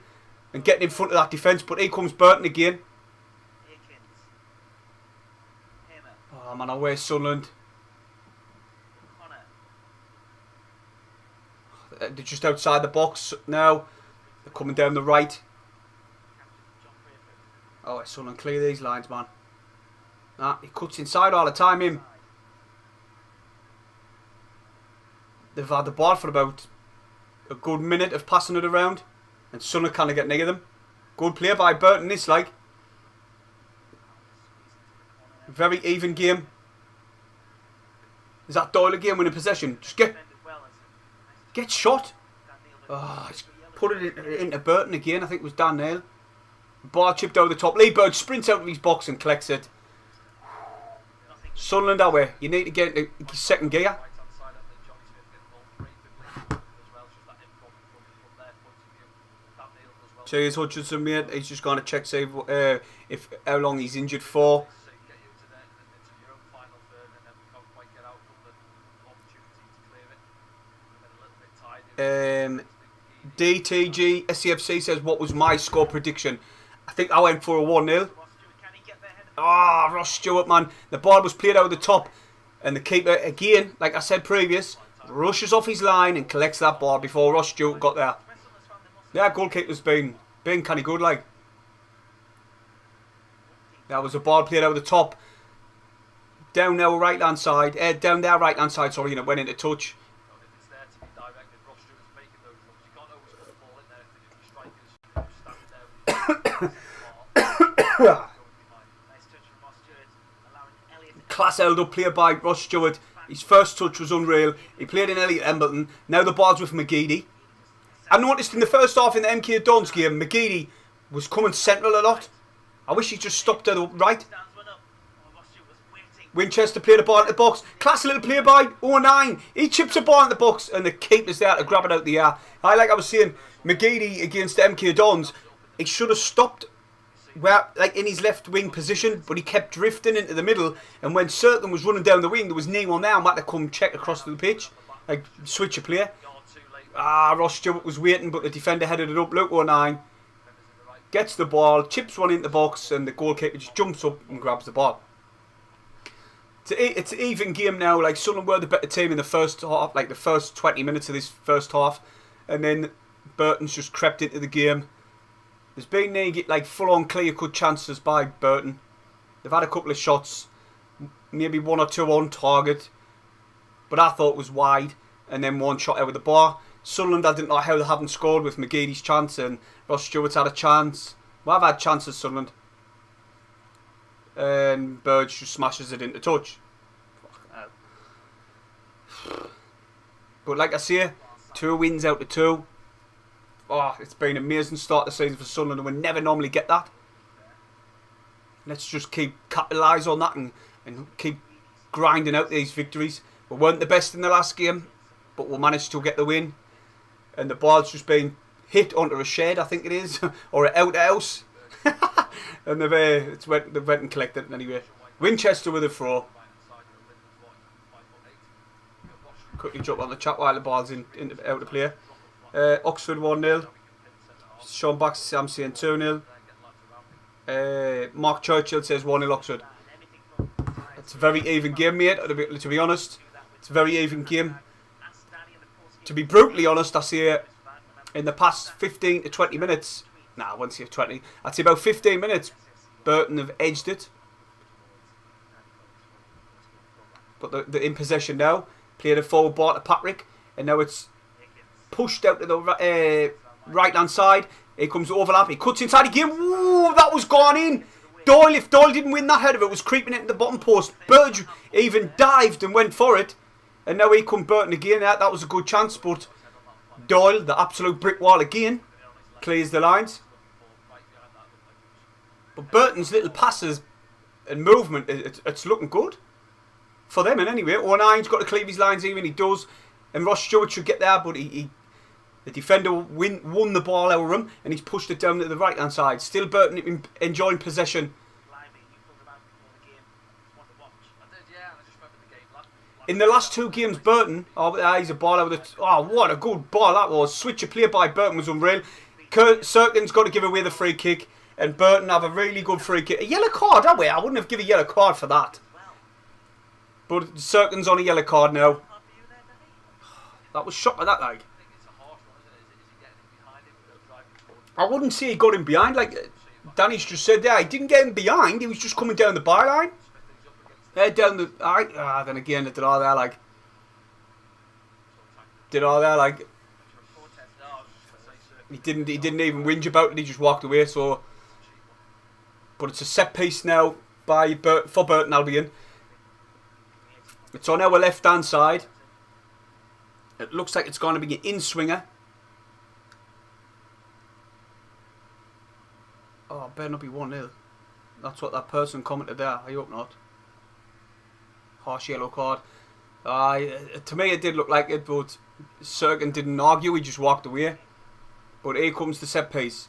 and getting in front of that defence. But here comes Burton again. Oh man, away Sunderland. They're just outside the box now. They're coming down the right. Oh, Sunderland clear these lines, man. Nah, he cuts inside all the time, him. They've had the ball for about a good minute of passing it around. And Sunderland kind of get near them. Good play by Burton, this like. Very even game. Is that Doyle again winning possession? Just get shot. Oh, he's put it into Burton again. I think it was Dan Neil. Ball chipped over the top. Lee Bird sprints out of his box and collects it. Sunderland away. You need to get into second gear. Cheers Hutchinson, mate. He's just going to check see if how long he's injured for. DTG SCFC says, what was my score prediction? I think I went for a 1-0. Ah, Ross Stewart, man. The ball was played out of the top. And the keeper, again, like I said previous, rushes off his line and collects that ball before Ross Stewart got there. Yeah, goalkeeper's been kind of good, like. That was a ball played out of the top. Down our right hand side. Down their right hand side, sorry, and it went into touch. Class held up play by Ross Stewart. His first touch was unreal. He played in Elliot Embleton. Now the ball's with McGeady. I noticed in the first half in the MK Dons game, McGeady was coming central a lot. I wish he just stopped at the right. Winchester played the ball in the box. Class little play by 09. He chips the ball in the box and the keeper's there to grab it out the air. Like I was saying, McGeady against the MK Dons, he should have stopped in his left wing position, but he kept drifting into the middle, and when Certain was running down the wing, there was no one there and had to come check across the pitch, like switch a player. Ross Stewart was waiting, but the defender headed it up. Luke 09 gets the ball, chips one into the box, and the goalkeeper just jumps up and grabs the ball. It's an even game now. Like Sunderland were the better team in the first half, like the first 20 minutes of this first half, and then Burton's just crept into the game. There's been like full-on clear-cut chances by Burton. They've had a couple of shots, maybe one or two on target, but I thought it was wide, and then one shot out of the bar. Sunderland, I didn't know how they haven't scored with McGeady's chance, and Ross Stewart's had a chance. Well, I've had chances, Sunderland. And Burge just smashes it into touch. But like I say, 2 wins out of 2. Oh, it's been an amazing start to the season for Sunderland, and we never normally get that. Let's just keep capitalise on that and keep grinding out these victories. We weren't the best in the last game, but we managed to get the win. And the ball's just been hit onto a shed, I think it is, or an outhouse. And they've went and collected it anyway. Winchester with a throw. Quickly drop on the chat while the ball's out of play. Oxford 1-0. Sean Baxter, I'm saying 2-0. Mark Churchill says 1-0 Oxford. It's a very even game, mate, to be honest. It's a very even game. To be brutally honest, I say in the past 15 to 20 minutes, I won't say 20, I'd say about 15 minutes, Burton have edged it. But they're in possession now. Played a forward ball to Patrick, and now it's pushed out to the right hand side. Here comes the overlap. He cuts inside again. Ooh, that was gone in. Doyle, if Doyle didn't win that header, it was creeping into the bottom post. Burge even dived and went for it. And now here comes Burton again. That was a good chance, but Doyle, the absolute brick wall again, clears the lines. But Burton's little passes and movement, it's looking good for them. And anyway, 09's got to clear his lines even. He does. And Ross Stewart should get there, but the defender won the ball out of him, and he's pushed it down to the right hand side. Still Burton enjoying possession. In the last 2 games, Burton, he's a ball out of the... Oh, what a good ball that was. Switch of play by Burton was unreal. Serkin's got to give away the free kick, and Burton have a really good free kick. A yellow card, that way. I wouldn't have given a yellow card for that. But Serkin's on a yellow card now. That was shot like that, like. I wouldn't say he got him behind, like Danny's just said there. He didn't get him behind, he was just coming down the byline. Down the... then again, they did all there, like... He didn't even whinge about it, he just walked away, so... But it's a set piece now for Burton Albion. It's on our left hand side. It looks like it's going to be an in-swinger. Oh, better not be 1-0. That's what that person commented there. I hope not. Harsh yellow card. To me it did look like it, but Serkin didn't argue, he just walked away. But here comes the set piece.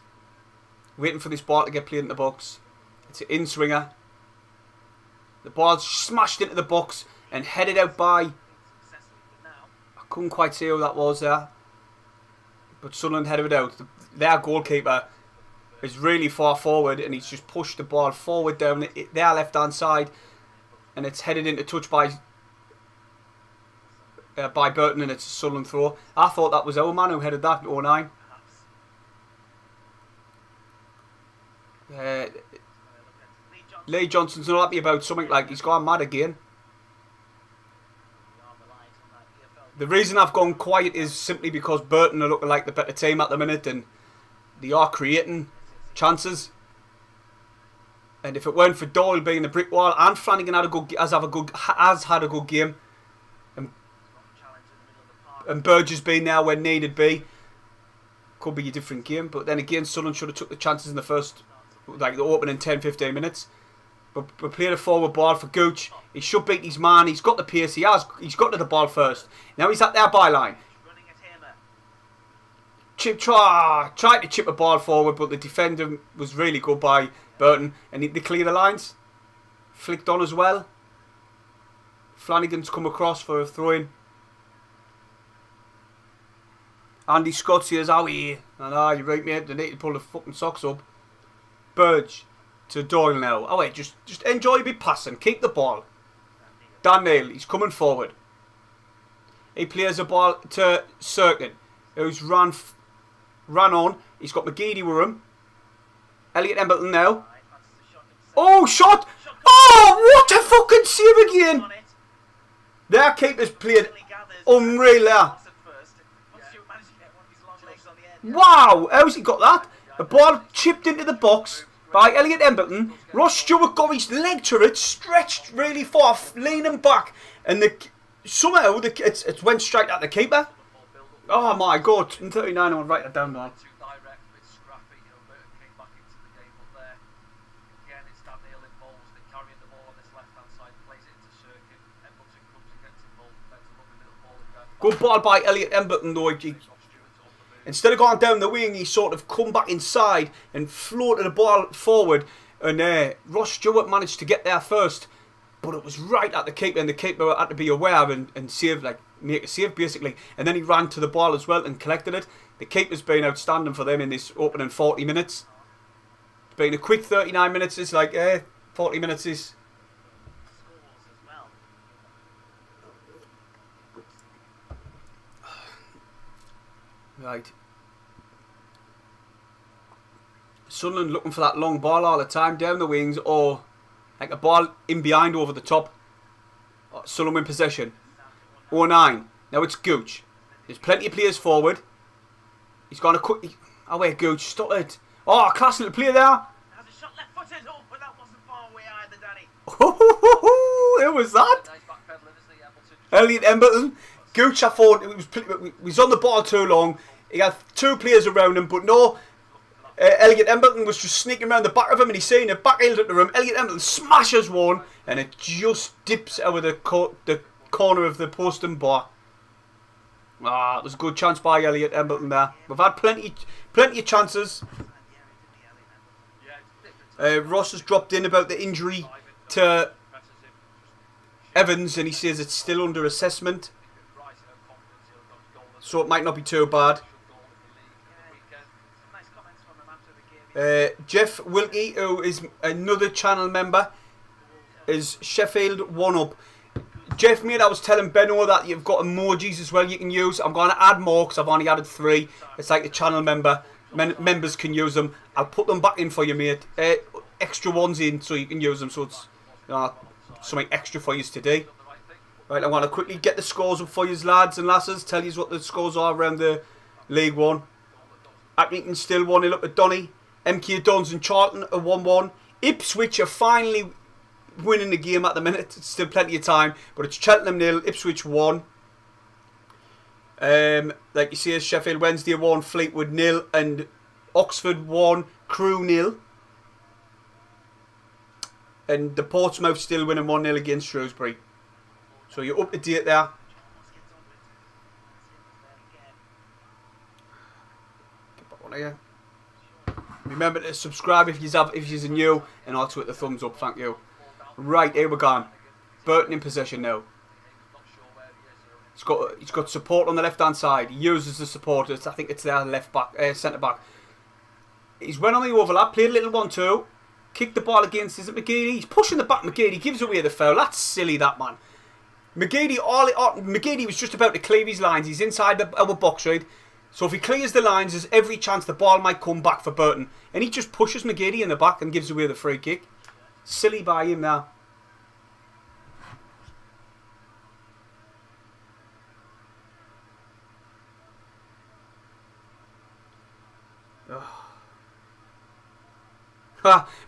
Waiting for this ball to get played in the box. It's an in-swinger. The ball's smashed into the box and headed out by... I couldn't quite see who that was there. But Sunderland headed it out. Their goalkeeper is really far forward, and he's just pushed the ball forward down their left hand side, and it's headed into touch by Burton, and it's a Sunderland throw. I thought that was our man who headed that, 09. Lee Johnson's not happy about something, like he's gone mad again. The reason I've gone quiet is simply because Burton are looking like the better team at the minute, and they are creating chances. And if it weren't for Doyle being the brick wall, and Flanagan has had a good game, and Burgess being there when needed be, could be a different game. But then again, Sunderland should have took the chances in the first, like the opening 10-15 minutes. But played a forward ball for Gooch. He should beat his man. He's got the pace. He's got to the ball first. Now he's at their byline. Tried to chip a ball forward, but the defender was really good by Burton, and they clear the lines. Flicked on as well. Flanagan's come across for a throw-in. Andy Scott says, "How are you?" And you're right, mate. They need to pull the fucking socks up. Burge to Doyle now. Oh wait, just enjoy a bit passing. Keep the ball. Dan Neil, he's coming forward. He plays a ball to Sirkin, who's ran on. He's got McGeady with him. Elliot Embleton now. Oh, shot! Oh, what a fucking save again! Their keeper's played unreal there. Wow, how's he got that? The ball chipped into the box by Elliot Embleton. Ross Stewart got his leg to it, stretched really far, leaning back, and somehow it went straight at the keeper. Oh my God! 39, I want to write that down now. Good ball by Elliot Embleton though. Instead of going down the wing, he sort of come back inside and floated the ball forward. And Ross Stewart managed to get there first, but it was right at the keeper, and the keeper had to be aware and save, like make a save basically. And then he ran to the ball as well and collected it. The keeper's been outstanding for them in this opening 40 minutes. It's been a quick 39 minutes. It's like 40 minutes is. Right. Sunderland looking for that long ball all the time down the wings, or like a ball in behind over the top. Sunderland win possession. 09. Now it's Gooch. There's plenty of players forward. He's gone to cut. Oh wait, Gooch, stop it. Oh, class little player there. Has a shot left footed, but that wasn't far away either, Danny. Who was that? Elliot Embleton. Gooch, I thought he was on the ball too long. He had two players around him, but no. Elliot Embleton was just sneaking around the back of him, and he's seen it, back-heeled it to him. Elliot Embleton smashes one, and it just dips out of the corner of the post and bar. It was a good chance by Elliot Embleton there. We've had plenty of chances. Ross has dropped in about the injury to Evans, and he says it's still under assessment, so it might not be too bad. Jeff Wilkie, who is another channel member, is Sheffield 1-up. Jeff, mate, I was telling Benno that you've got emojis as well you can use. I'm going to add more because I've only added 3. It's like the channel members can use them. I'll put them back in for you, mate. Extra ones in so you can use them, so it's something extra for you today. Right, I want to quickly get the scores up for you, lads and lasses. Tell you what the scores are around the League 1. Accrington still 1-0 up at Donny. MK Dons and Charlton are 1-1. Ipswich are finally winning the game at the minute. It's still plenty of time, but it's Cheltenham 0, Ipswich 1. Like you see, Sheffield Wednesday 1, Fleetwood 0, and Oxford 1, Crewe 0. And the Portsmouth still winning 1-0 against Shrewsbury. So you're up to date there. Get back on here. Remember to subscribe if you're new, and also hit the thumbs up. Thank you. Right, here we're going. Burton in possession now. He's got support on the left hand side. He uses the support. I think it's their left back, centre back. He's went on the overlap, played a little 1-2, kicked the ball against. Is it McGeady? He's pushing the back. McGeady gives away the foul. That's silly, that man. McGeady was just about to clear his lines. He's inside our box, right? So if he clears the lines, there's every chance the ball might come back for Burton. And he just pushes McGeady in the back and gives away the free kick. Silly by him now.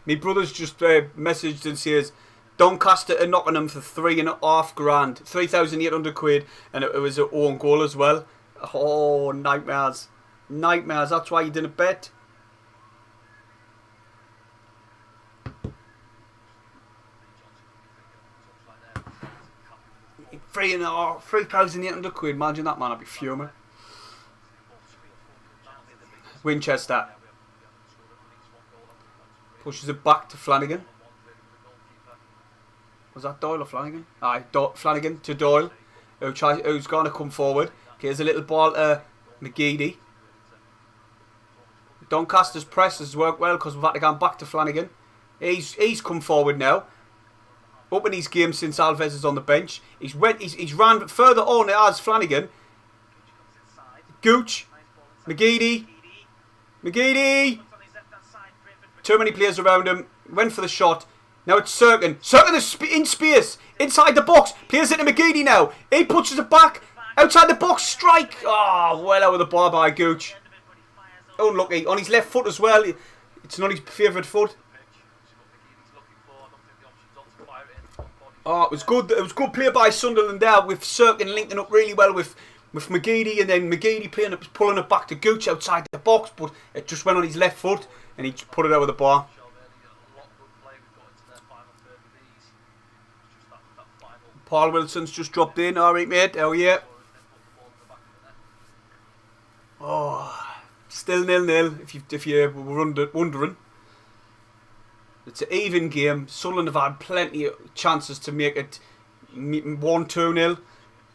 My brother's just messaged and says Doncaster are knocking him for £3,500, 3,800 quid, and it was an own goal as well. Oh, nightmares. Nightmares, that's why you didn't bet. £3,800 quid, imagine that, man, I'd be fuming. Winchester. Pushes it back to Flanagan. Was that Doyle or Flanagan? Aye, Flanagan to Doyle, who's going to come forward. Okay, here's a little ball to McGeady. Doncaster's press has worked well because we've had to go back to Flanagan. He's come forward now. Up in his game since Alves is on the bench. He's ran further on as Flanagan. Gooch. McGeady. Too many players around him. Went for the shot. Now it's Cirkin. Cirkin is in space. Inside the box. Plays it to McGeady now. He punches it back. Outside the box. Strike. Oh, well out of the bar by Gooch. Unlucky. On his left foot as well. It's not his favourite foot. Oh, it was good. It was good play by Sunderland there with Cirkin linking up really well with McGeady, and then McGeady pulling it back to Gooch outside the box, but it just went on his left foot and he put it over the bar. Paul Wilson's just dropped in. All right, mate. Hell yeah. Oh, still 0-0. If you were wondering. It's an even game. Sunderland have had plenty of chances to make it 1-2-0.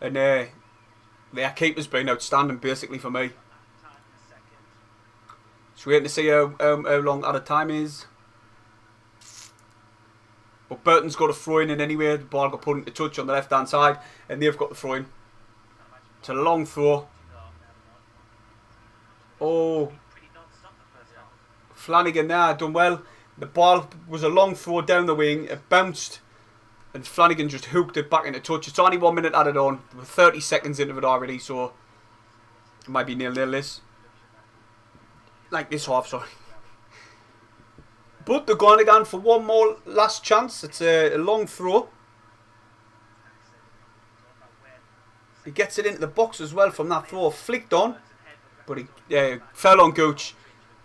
And their keeper's been outstanding basically for me. Just waiting to see how long out of time is. But Burton's got a throw in anyway. The ball got put into touch on the left hand side. And they've got the throw in. It's a long throw. Oh. Flanagan there done well. The ball was a long throw down the wing. It bounced. And Flanagan just hooked it back into touch. It's only 1 minute added on. We're 30 seconds into it already. So it might be 0-0 this. Like this half, sorry. But they're going again for one more last chance. It's a long throw. He gets it into the box as well from that throw. Flicked on. But he fell on Gooch.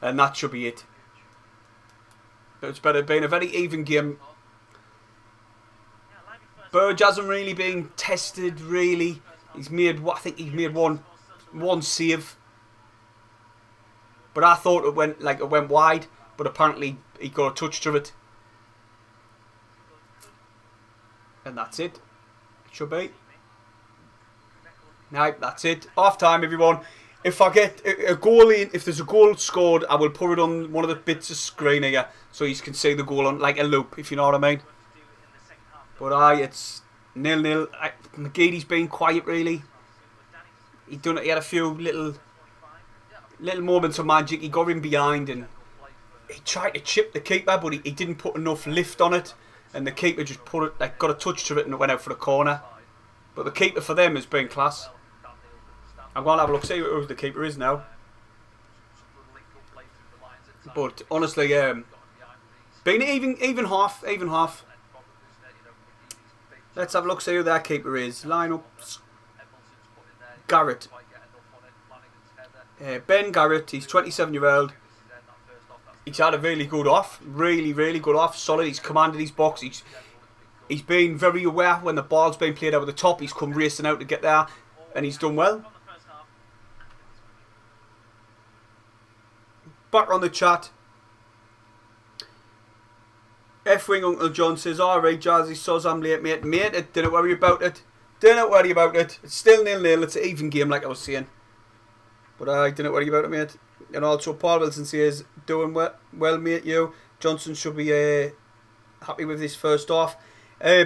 And that should be it. It's been a very even game. Burge hasn't really been tested, really. He's made, I think he's made one save. But I thought it went wide. But apparently he got a touch to it. And that's it. It should be. No, that's it. Half time, everyone. If I get a goal in, if there's a goal scored, I will put it on one of the bits of screen here, so you can see the goal on like a loop, if you know what I mean. But it's 0-0. McGeady's been quiet really. He had a few little moments of magic. He got in behind and he tried to chip the keeper, but he didn't put enough lift on it, and the keeper just got a touch to it and it went out for the corner. But the keeper for them has been class. I'm going to have a look, see who the keeper is now. But honestly, been even half. Let's have a look, see who their keeper is. Lineups. Garrett. Ben Garrett, he's 27-year-old. He's had a really good off. Really good off. Solid, he's commanded his box. He's been very aware when the ball's been played over the top. He's come racing out to get there. And he's done well. Back on the chat. F-Wing Uncle John says, alright, Jazzy, soz, I'm late, mate. Mate, don't worry about it. Don't worry about it. It's still 0-0. It's an even game, like I was saying. But I don't worry about it, mate. And also, Paul Wilson says, doing well, mate, you. Johnson should be happy with this first half.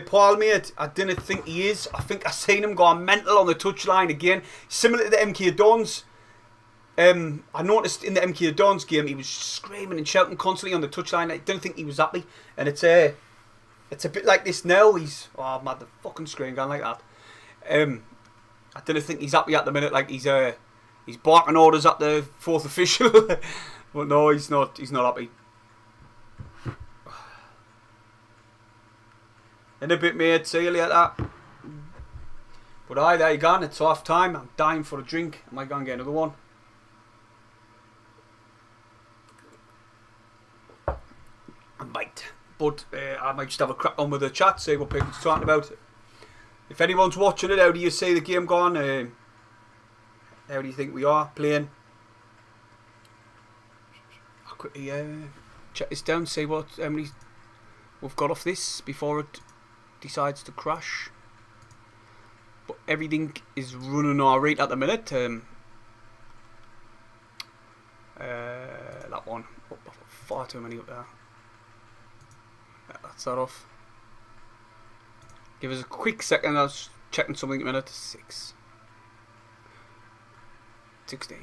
Paul, mate, I didn't think he is. I think I seen him going mental on the touchline again. Similar to the MK Dons. I noticed in the MK Dons game he was screaming and shouting constantly on the touchline. I don't think he was happy, and it's a bit like this now. He's mad, the fucking screen going like that. I don't think he's happy at the minute. Like he's barking orders at the fourth official, but no, he's not. He's not happy. In a bit, mate. See you later. But aye, there you go. It's half time. I'm dying for a drink. I might go and get another one. I might. But I might just have a crack on with the chat, see what people's talking about. If anyone's watching it, how do you see the game going? How do you think we are playing? I'll quickly check this down, see how many we've got off this before it decides to crash. But everything is running alright at the minute. That one, far too many up there. That's that off. Give us a quick second. I was checking something a minute. 6, 16.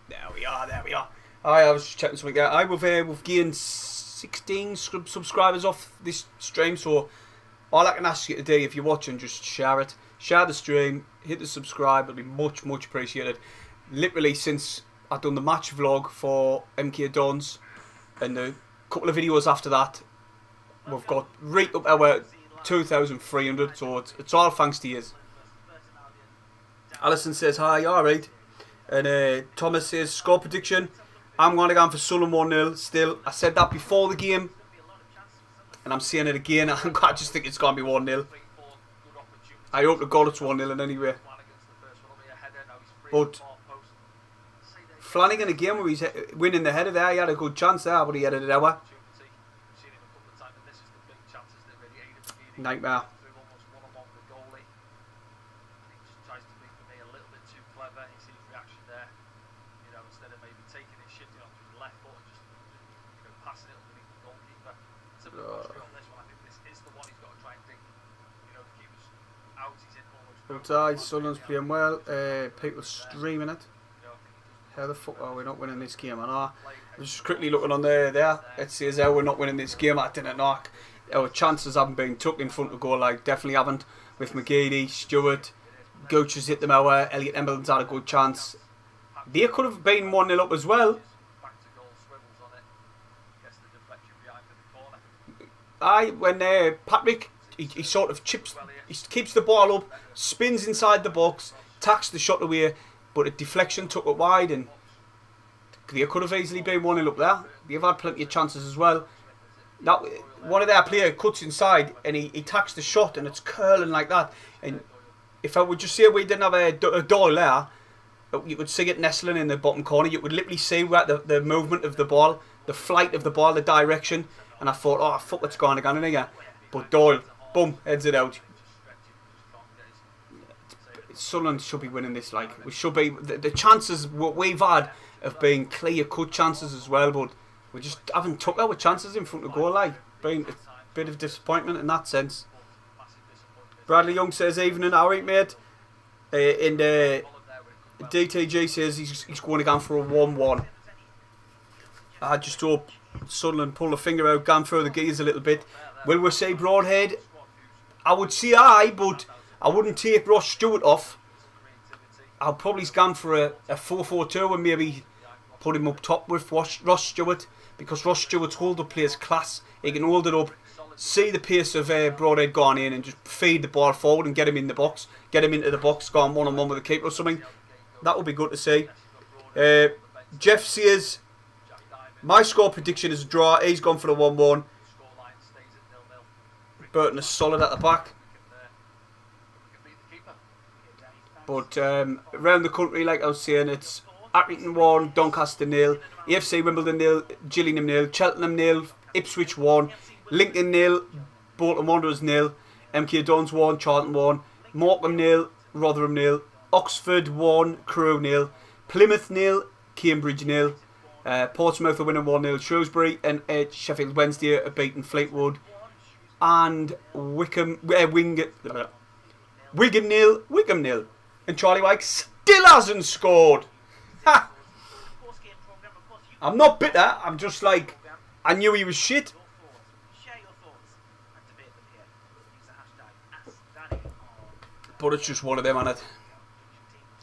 There we are. There we are. I was just checking something there. We've gained 16 subscribers off this stream. So all I can ask you today, if you're watching, just share it. Share the stream. Hit the subscribe. It'll be much appreciated. Literally since I've done the match vlog for MK Dons and the couple of videos after that, we've got right up our 2,300, so it's all thanks to you. Alison says hi, alright. And Thomas says score prediction. I'm going to go for Sunderland 1-0 still. I said that before the game and I'm saying it again. I just think it's going to be 1-0. I hope to God it's 1-0 in any way. But Flanagan again, where he's winning the header there, he had a good chance there, but he headed it over. Nightmare. But Sunderland's playing well. People streaming it. How the fuck are we not winning this game? I know. I was just quickly looking on there. It says how we're not winning this game. I didn't know. Our chances haven't been took in front of goal. Like, definitely haven't. With McGeady, Stewart, Gooch has hit them over. Elliot Embleton's had a good chance. They could have been 1-0 up as well. When Patrick, he sort of chips, he keeps the ball up, spins inside the box, tacks the shot away, but a deflection took it wide, and they could have easily been 1-0 up there. They've had plenty of chances as well. That one of their players cuts inside and he tacks the shot, and it's curling like that. And if I would just say we didn't have a Doyle there, you could see it nestling in the bottom corner. You would literally see where the movement of the ball, the flight of the ball, the direction. And I thought, oh fuck, it's gone again in here. But Doyle, boom, heads it out. Sunderland should be winning this. Like, we should be. The chances what we've had have been clear cut chances as well, but we just haven't took our chances in front of goal. Like, been a bit of disappointment in that sense. Bradley Young says evening, alright mate. And DTG says he's going again for a 1-1. I just hope Sunderland pull the finger out, gone through the gears a little bit. Will we say Broadhead? I would say aye, but I wouldn't take Ross Stewart off. I'll probably scan for a 4-4-2 and maybe put him up top with Ross Stewart, because Ross Stewart's hold-up play is class. He can hold it up, see the pace of Broadhead going in and just feed the ball forward and get him in the box. Get him into the box, going one-on-one with the keeper or something. That would be good to see. Jeff says, my score prediction is a draw. He's gone for the 1-1. Burton is solid at the back. But around the country, like I was saying, it's Accrington 1, Doncaster 0, AFC Wimbledon 0, Gillingham 0, Cheltenham 0, Ipswich 1, Lincoln 0, Bolton Wanderers 0, MK Dons 1, Charlton 1, Morecambe 0, Rotherham 0, Oxford 1, Crewe 0, Plymouth 0, Cambridge 0, Portsmouth are winning 1-0, Shrewsbury, and Sheffield Wednesday are beating Fleetwood, and Wigan 0, Wigan 0. And Charlie White still hasn't scored. Ha! I'm not bitter. I'm just like, I knew he was shit. But it's just one of them, innit?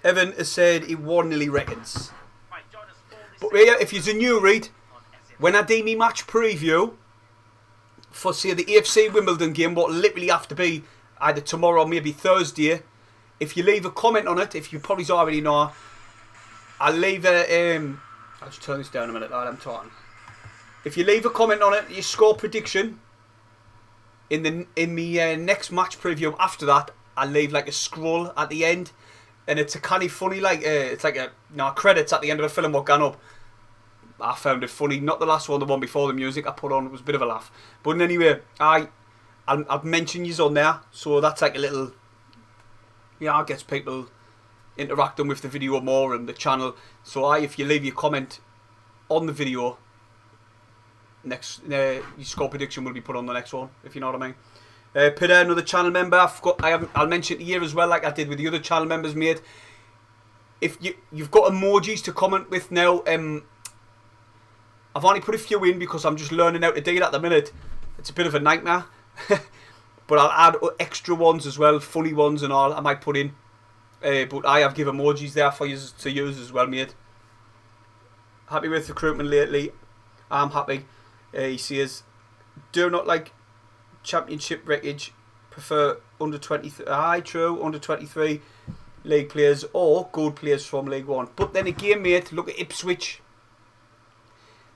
Evan has said he 1-0 reckons. But yeah, if you're a new read, when I do me match preview for, say, the AFC Wimbledon game, what will literally have to be either tomorrow or maybe Thursday, if you leave a comment on it, if you probably already know, I'll leave a... I'll just turn this down a minute while I'm talking. If you leave a comment on it, your score prediction, in the next match preview after that, I'll leave like a scroll at the end, and it's a kind of funny, like it's like a credits at the end of a film what gone up. I found it funny, not the last one, the one before the music I put on. It was a bit of a laugh, but anyway, I'll mention yous on there, so that's like a little, it gets people interacting with the video more and the channel. So if you leave your comment on the video, next your score prediction will be put on the next one, if you know what I mean. Peter, another channel member, I'll mention it here as well, like I did with the other channel members, mate. If you've got emojis to comment with now, I've only put a few in because I'm just learning how to do it at the minute. It's a bit of a nightmare. But I'll add extra ones as well, funny ones and all, I might put in. But I have given emojis there for you to use as well, mate. Happy with recruitment lately. I'm happy. He says, do not like championship wreckage. Prefer under 23. Aye, true. Under 23 league players or good players from League One. But then again, mate, look at Ipswich.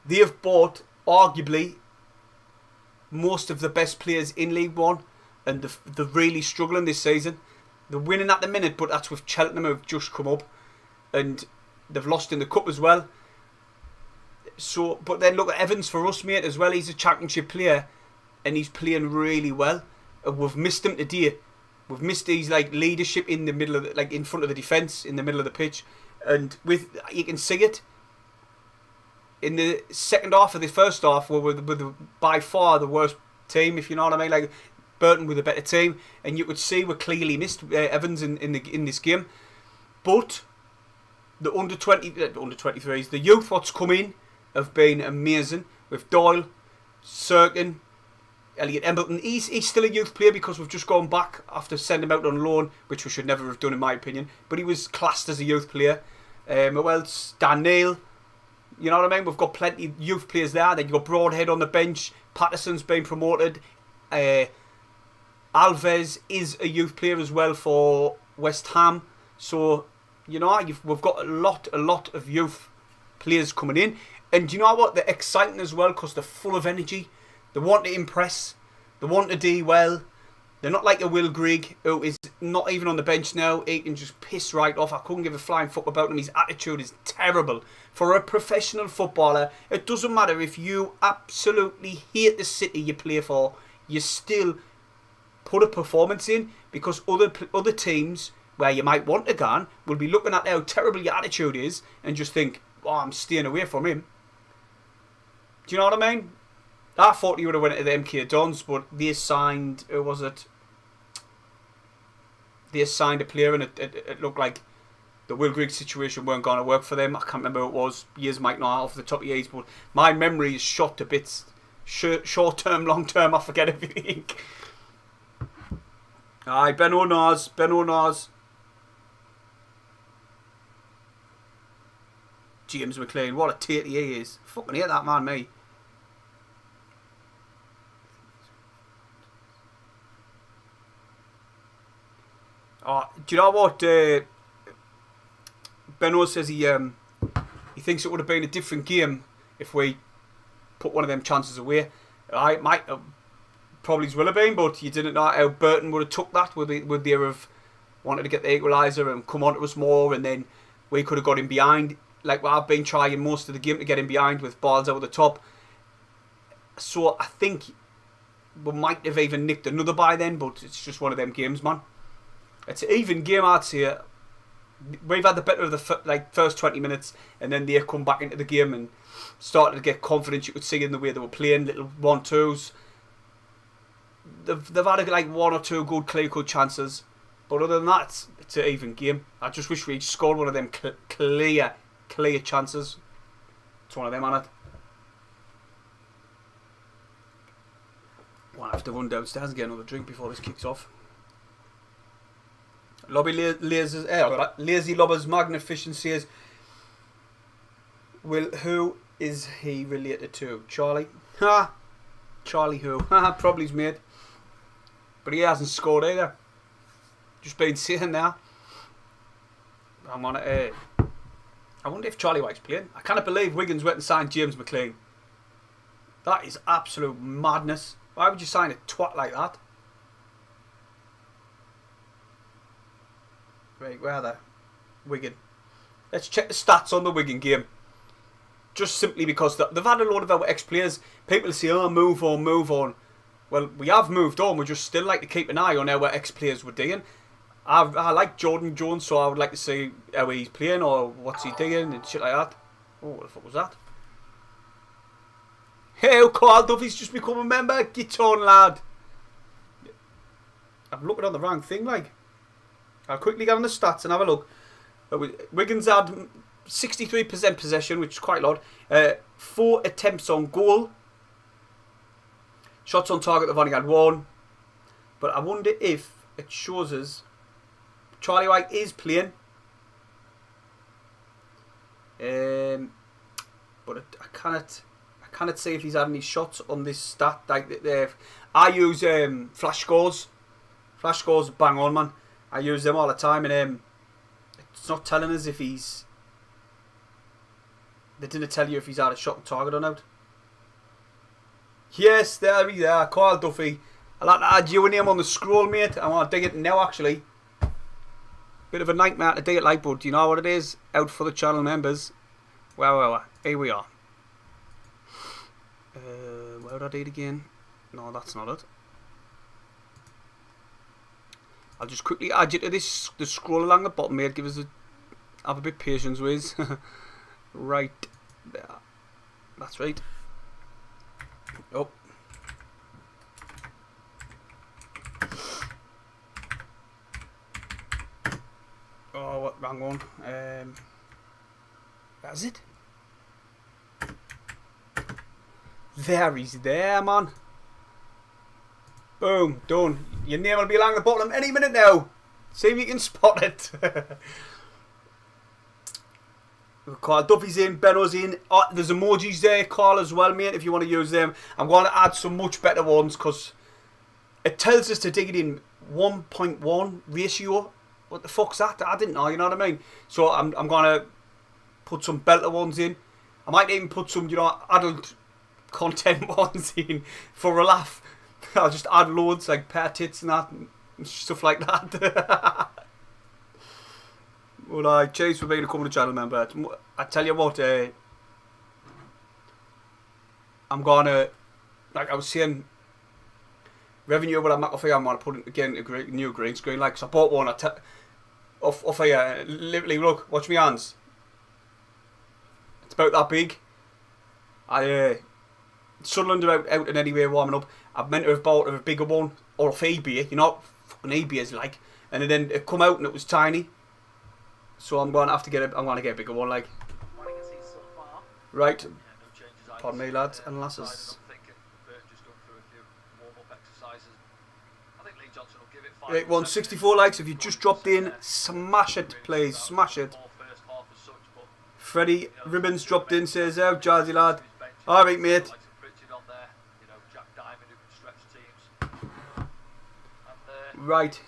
They have bought arguably most of the best players in League One, and they're really struggling this season. They're winning at the minute, but that's with Cheltenham who've just come up, and they've lost in the cup as well. So, but then look at Evans for us, mate, as well. He's a championship player, and he's playing really well. And we've missed him today. We've missed his like leadership in the middle of the, like in front of the defence, in the middle of the pitch, and you can see it in the second half of the first half, where we're by far the worst team, if you know what I mean. Like Burton with a better team, and you could see we clearly missed Evans in this game. But the under 23s, the youth what's come in have been amazing with Doyle, Sirkin, Elliot Embleton. He's still a youth player because we've just gone back after sending him out on loan, which we should never have done in my opinion. But he was classed as a youth player. Well, Dan Neil. You know what I mean? We've got plenty of youth players there. Then you've got Broadhead on the bench. Patterson's been promoted. Alves is a youth player as well for West Ham. So, you know, we've got a lot of youth players coming in. And you know what? They're exciting as well because they're full of energy. They want to impress. They want to do well. They're not like a Will Grigg, who is not even on the bench now. He can just piss right off. I couldn't give a flying fuck about him. His attitude is terrible. For a professional footballer, it doesn't matter if you absolutely hate the city you play for, you still put a performance in, because other teams where you might want to go on will be looking at how terrible your attitude is and just think, oh, I'm staying away from him. Do you know what I mean? I thought he would have went to the MK Dons, but they signed, who was it? They signed a player, and it looked like the Will Grigg situation weren't going to work for them. I can't remember who it was. Years might not off the top of your heads, but my memory is shot to bits. Short term, long term, I forget everything. Aye, Ben O'Nars. James McLean, what a tatey he is. Fucking hate that man, me. Oh, do you know what? Benno says he thinks it would have been a different game if we put one of them chances away. I might probably will have been, but you didn't know how Burton would have took that. Would they have wanted to get the equaliser and come on to us more, and then we could have got him behind. Like I've been trying most of the game to get him behind with balls over the top. So I think we might have even nicked another by then, but it's just one of them games, man. It's an even game, I'd say. We've had the better of the first 20 minutes, and then they come back into the game and started to get confidence. You could see in the way they were playing, little 1-2s. They've had like one or two good clear-cut chances, but other than that, it's an even game. I just wish we'd scored one of them clear chances. It's one of them, on it. Well, I have to run downstairs and get another drink before this kicks off. Lazy Lobbers Magnificent says, who is he related to? Charlie? Ha! Charlie who? Ha! Probably his mate. But he hasn't scored either. Just been sitting there. I'm on it. I wonder if Charlie White's playing. I can't believe Wigan's went and signed James McLean. That is absolute madness. Why would you sign a twat like that? Right, where are they? Wigan. Let's check the stats on the Wigan game. Just simply because they've had a lot of our ex-players. People say, oh, move on, move on. Well, we have moved on. We just still like to keep an eye on how our ex-players were doing. I like Jordan Jones, so I would like to see how he's playing or what's he doing and shit like that. Oh, what the fuck was that? Hey, Carl Duffy's just become a member. Get on, lad. I'm looking on the wrong thing, like. I'll quickly get on the stats and have a look. Wigan's had 63% possession, which is quite a lot. 4 attempts on goal. Shots on target, they've only had 1. But I wonder if it shows us Charlie White is playing. But I cannot see if he's had any shots on this stat. Like I use flash scores. Flash scores, bang on, man. I use them all the time, and it's not telling us if he's. They didn't tell you if he's had a shot on target or not. Yes, there he are, Carl Duffy. I'd like to add your name on the scroll, mate. I want to dig it now, actually. Bit of a nightmare to dig it like, but do you know what it is? Out for the channel members. Well, here we are. Where did I do it again? No, that's not it. I'll just quickly add you to this. The scroll along the bottom, mate. Give us have a bit of patience with. Right there. That's right. Oh. Oh, what? Wrong one. That's it. There he's there, man. Boom, done. Your name will be along the bottom any minute now. See if you can spot it. Carl Duffy's in, Benno's in. Oh, there's emojis there, Carl, as well, mate, if you want to use them. I'm going to add some much better ones because it tells us to dig it in 1.1 ratio. What the fuck's that? I didn't know, you know what I mean? So I'm going to put some better ones in. I might even put some, you know, adult content ones in for a laugh. I'll just add loads like pair tits and that and stuff like that. Well, cheers for being a coming channel member. I tell you what, I'm gonna, like I was saying, revenue what I'm at off here, I'm gonna put it again a new green screen. Like, so I bought one off here. Literally, look, watch my hands. It's about that big. Sunderland are out and anyway warming up. I've meant to have bought a bigger one or off eBay. You know what fucking eBay is like. And then it come out and it was tiny. So I'm going to have to get I'm going to get a bigger one, like. Right. Pardon me, lads and lasses. 164 likes. If you just dropped in, smash it, please, smash it. Freddie Ribbons dropped in, says, "Oh, jazzy lad." All right, mate. Right.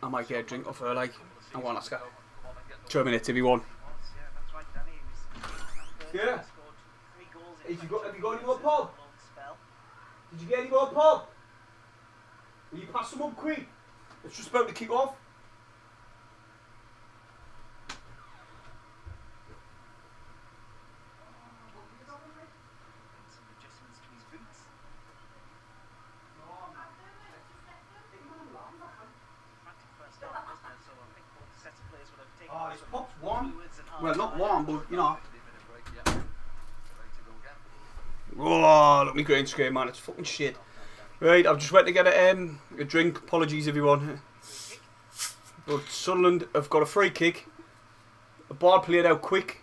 I might get a drink off her, like. I want to ask her. 2 minutes if you want. Yeah. Have you got any more pub? Did you get any more pub? Will you pass them up quick? It's just about to kick off. Oh, it's pop's warm. Well, not warm, but you know. Oh, look at me green screen, man. It's fucking shit. Right, I've just went to get a drink. Apologies, everyone. But Sunderland have got a free kick. The ball played out quick.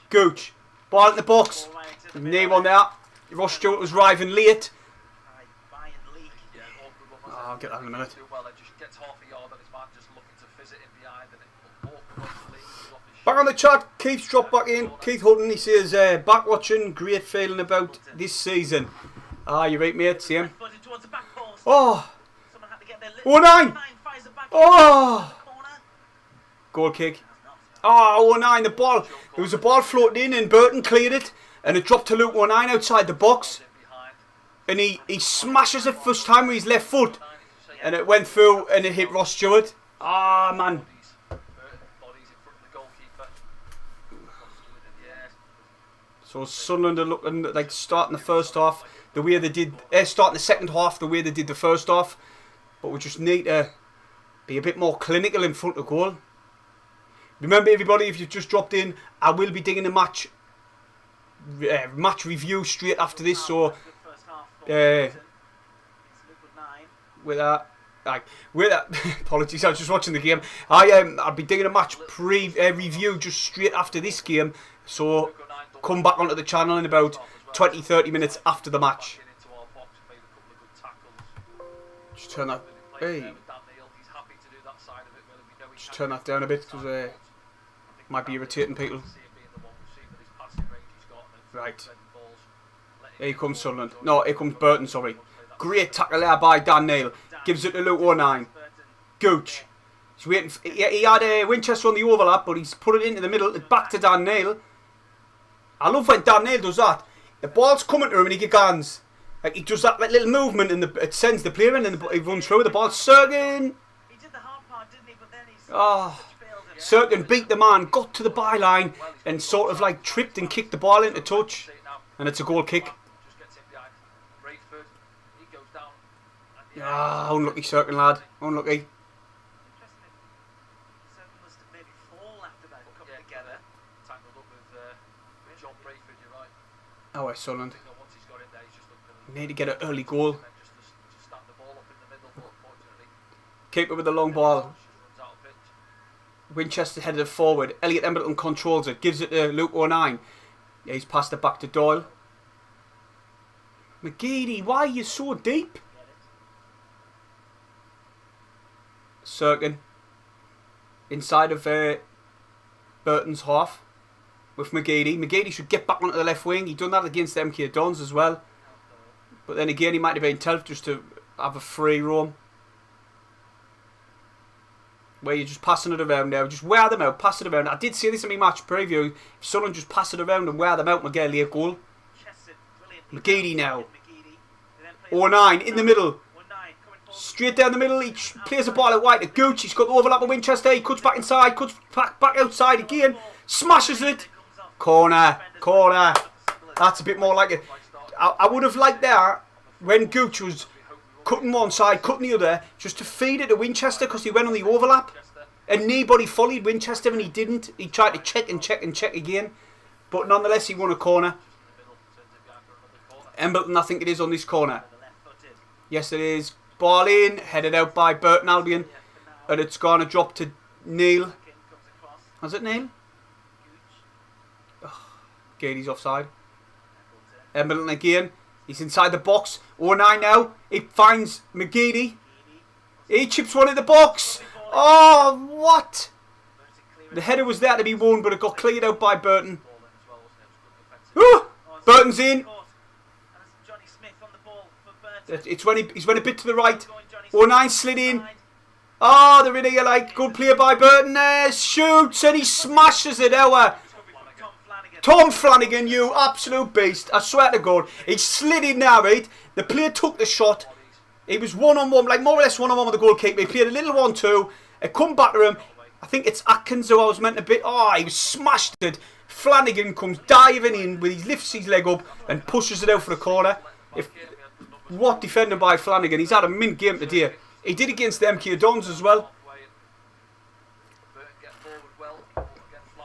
Gooch. Ball in the box. Name on there. Ross Stewart was arriving late. I'll get that in a minute. Do well, it just gets half a yard on his man, just looking to fizz it in behind, and it Back on the chat, Keith's dropped back in. Keith Hutton, he says, back watching, great feeling about this season. Ah, you're right, mate, same. Oh! Oh, 9! Oh! Goal kick. Oh, 09, the ball. There was a ball floating in and Burton cleared it and it dropped to Luke 09 outside the box. And he smashes it first time with his left foot. And it went through and it hit Ross Stewart. Ah, man. So Sunderland are looking like starting the first half the way they did, starting the second half the way they did the first half. But we just need to be a bit more clinical in front of goal. Remember, everybody, if you've just dropped in, I will be digging a match review straight after this. So, with that, apologies, I was just watching the game. I'll be digging a match review just straight after this game. So, come back onto the channel in about 20-30 minutes after the match. Just turn that. Hey. Just turn that down a bit because it might be irritating people. Right. Here comes Sunderland. No, here comes Burton, sorry. Great tackle there by Dan Neil. Gives it to Luke 09. Gooch. He's waiting. He had Winchester on the overlap, but he's put it into the middle. Back to Dan Neil. I love when Dan Neil does that. The ball's coming to him and he gets hands. Like he does that like, little movement and it sends the player in and he runs through. The ball's Sergen. Oh, Sergen beat the man, got to the byline and sort of like tripped and kicked the ball into touch. And it's a goal kick. Ah, unlucky Sergen, lad. Unlucky. Oh, it's Sunderland. Need to get an early goal. Keeper with the long ball. Winchester headed it forward. Elliot Embleton controls it. Gives it to Luke 09. Yeah, he's passed it back to Doyle. McGeady, why are you so deep? Sergen. Inside of Burton's half. With McGeady. McGeady should get back onto the left wing. He done that against the MK Dons as well. But then again, he might have been tough just to have a free roam. Where you're just passing it around now. Just wear them out, pass it around. I did say this in my match preview. If someone just pass it around and wear them out, we'll get a late goal. McGeady now. 09 in the middle. Straight down the middle. He plays the ball out wide to Gooch. He's got the overlap with Winchester. He cuts back inside. Cuts back outside again. Smashes it. Corner. Corner. That's a bit more like it. I would have liked that when Gooch was cutting one side, cutting the other, just to feed it to Winchester because he went on the overlap. And nobody followed Winchester and he didn't. He tried to check and check and check again. But nonetheless, he won a corner. Embleton, I think it is on this corner. Yes, it is. Ball in, headed out by Burton Albion. And it's going to drop to Neil. Has it Neil? Oh, Gady's offside. Embleton again. He's inside the box. 09 now. He finds McGeady. He chips one in the box. Oh, what? The header was there to be won, but it got cleared out by Burton. Ooh, Burton's in. It's when he's went a bit to the right. 09 slid in. Oh, they're in here like good player by Burton there. Shoots and he smashes it out. Tom Flanagan, you absolute beast. I swear to God. He slid in now, right? The player took the shot. He was one-on-one, like more or less one-on-one with the goalkeeper. He played a little 1-2. It come back to him. I think it's Atkins who I was meant to be. Oh, he was smashed it. Flanagan comes diving in with he lifts his leg up and pushes it out for the corner. What defending by Flanagan. He's had a mint game today. He did against the MK Dons as well.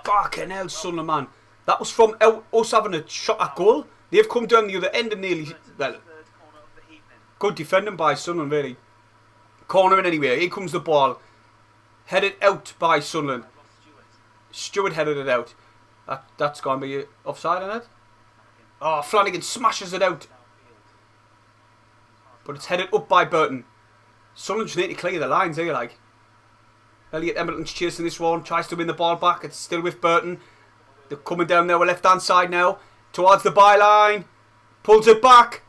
Fucking hell, Sunderland, man. That was from us having a shot at goal. They've come down the other end and nearly... Well, good defending by Sunderland, really. Cornering anyway. Here comes the ball. Headed out by Sunderland. Stewart headed it out. That's going to be offside on it. Oh, Flanagan smashes it out. But it's headed up by Burton. Sunderland just need to clear the lines here, like. Elliot Embleton's chasing this one, tries to win the ball back. It's still with Burton. They're coming down there, left hand side now, towards the byline. Pulls it back.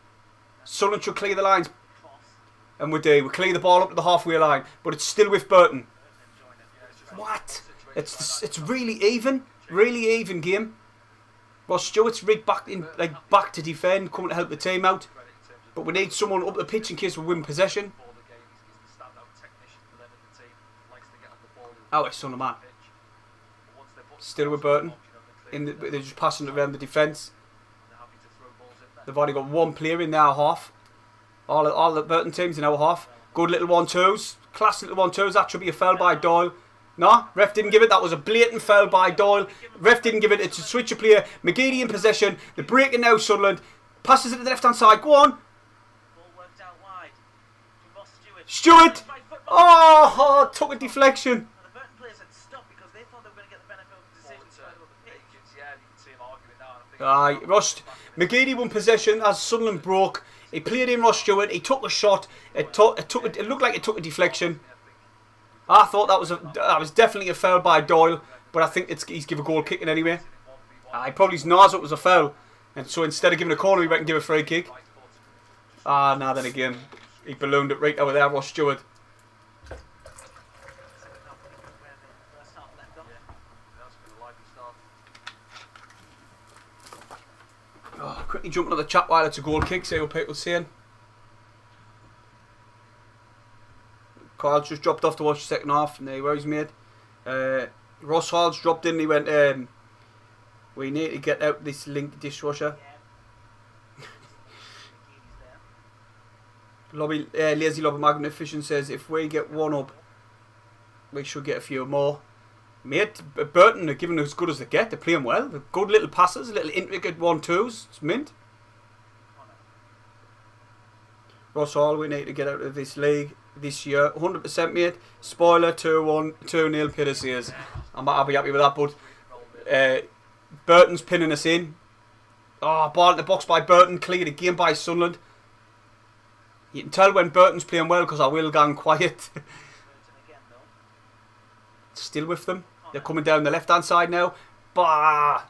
Sunderland should clear the lines. And we do. We clear the ball up to the halfway line, but it's still with Burton. What? It's really even game. Ross Stewart's rigged back in, like back to defend, coming to help the team out. But we need someone up the pitch in case we win possession. Oh, it's son of man. Still with Burton. They're just passing around the defence. They've already got one player in their half. All the Burton teams in our half. Good little 1-2s. Class little 1-2s. That should be a foul by Doyle. No, ref didn't give it. That was a blatant foul by Doyle. Ref didn't give it. It's a switch of player. McGeady in possession. They're breaking now, Sunderland. Passes it to the left hand side. Go on. Stewart. Oh, took a deflection. Ross McGeady won possession as Sunderland broke. He played in Ross Stewart. He took a shot. It looked like it took a deflection. I thought that was definitely a foul by Doyle, but I think he's give a goal kicking anyway. He probably knows it was a foul, and so instead of giving a corner, he went and give a free kick. Now then again, he ballooned it right over there, Ross Stewart. Quickly jumping on the chat while it's a goal kick, see what people saying. Carl's just dropped off to watch the second half, and where he's made. Ross Hall's dropped in, he went, we need to get out this link dishwasher. Lazy Lobby Magnificent says, if we get one up, we should get a few more. Mate, Burton are giving as good as they get. They're playing well. They're good little passes, little intricate 1-2s. It's mint. Ross Hall, we need to get out of this league this year. 100% mate. Spoiler, 2-0 Peter says. I'll be happy with that, but Burton's pinning us in. Ball in the box by Burton. Cleared again by Sunderland. You can tell when Burton's playing well because I will go quiet. Still with them. They're coming down the left hand side now. Bah!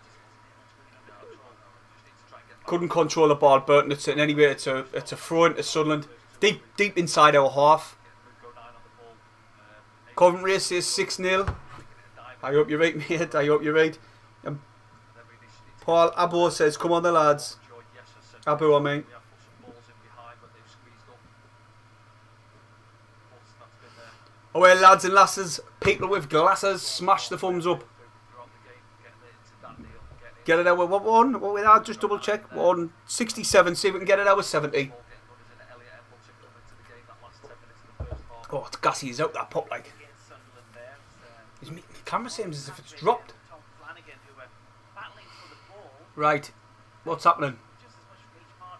Couldn't control the ball, Burton. It's anyway. It's a throw into Sunderland, deep inside our half. Coventry says 6-0. I hope you're right, mate. I hope you're right. Paul Abo says, "Come on, the lads." Abo, I mean. Oh well, lads and lasses, people with glasses, smash the thumbs up. Get it out with what one? What we had? Just double check. 167. See if we can get it out with 70. Oh, it's gassy. He's out that pop like. The camera seems as if it's dropped. Right. What's happening?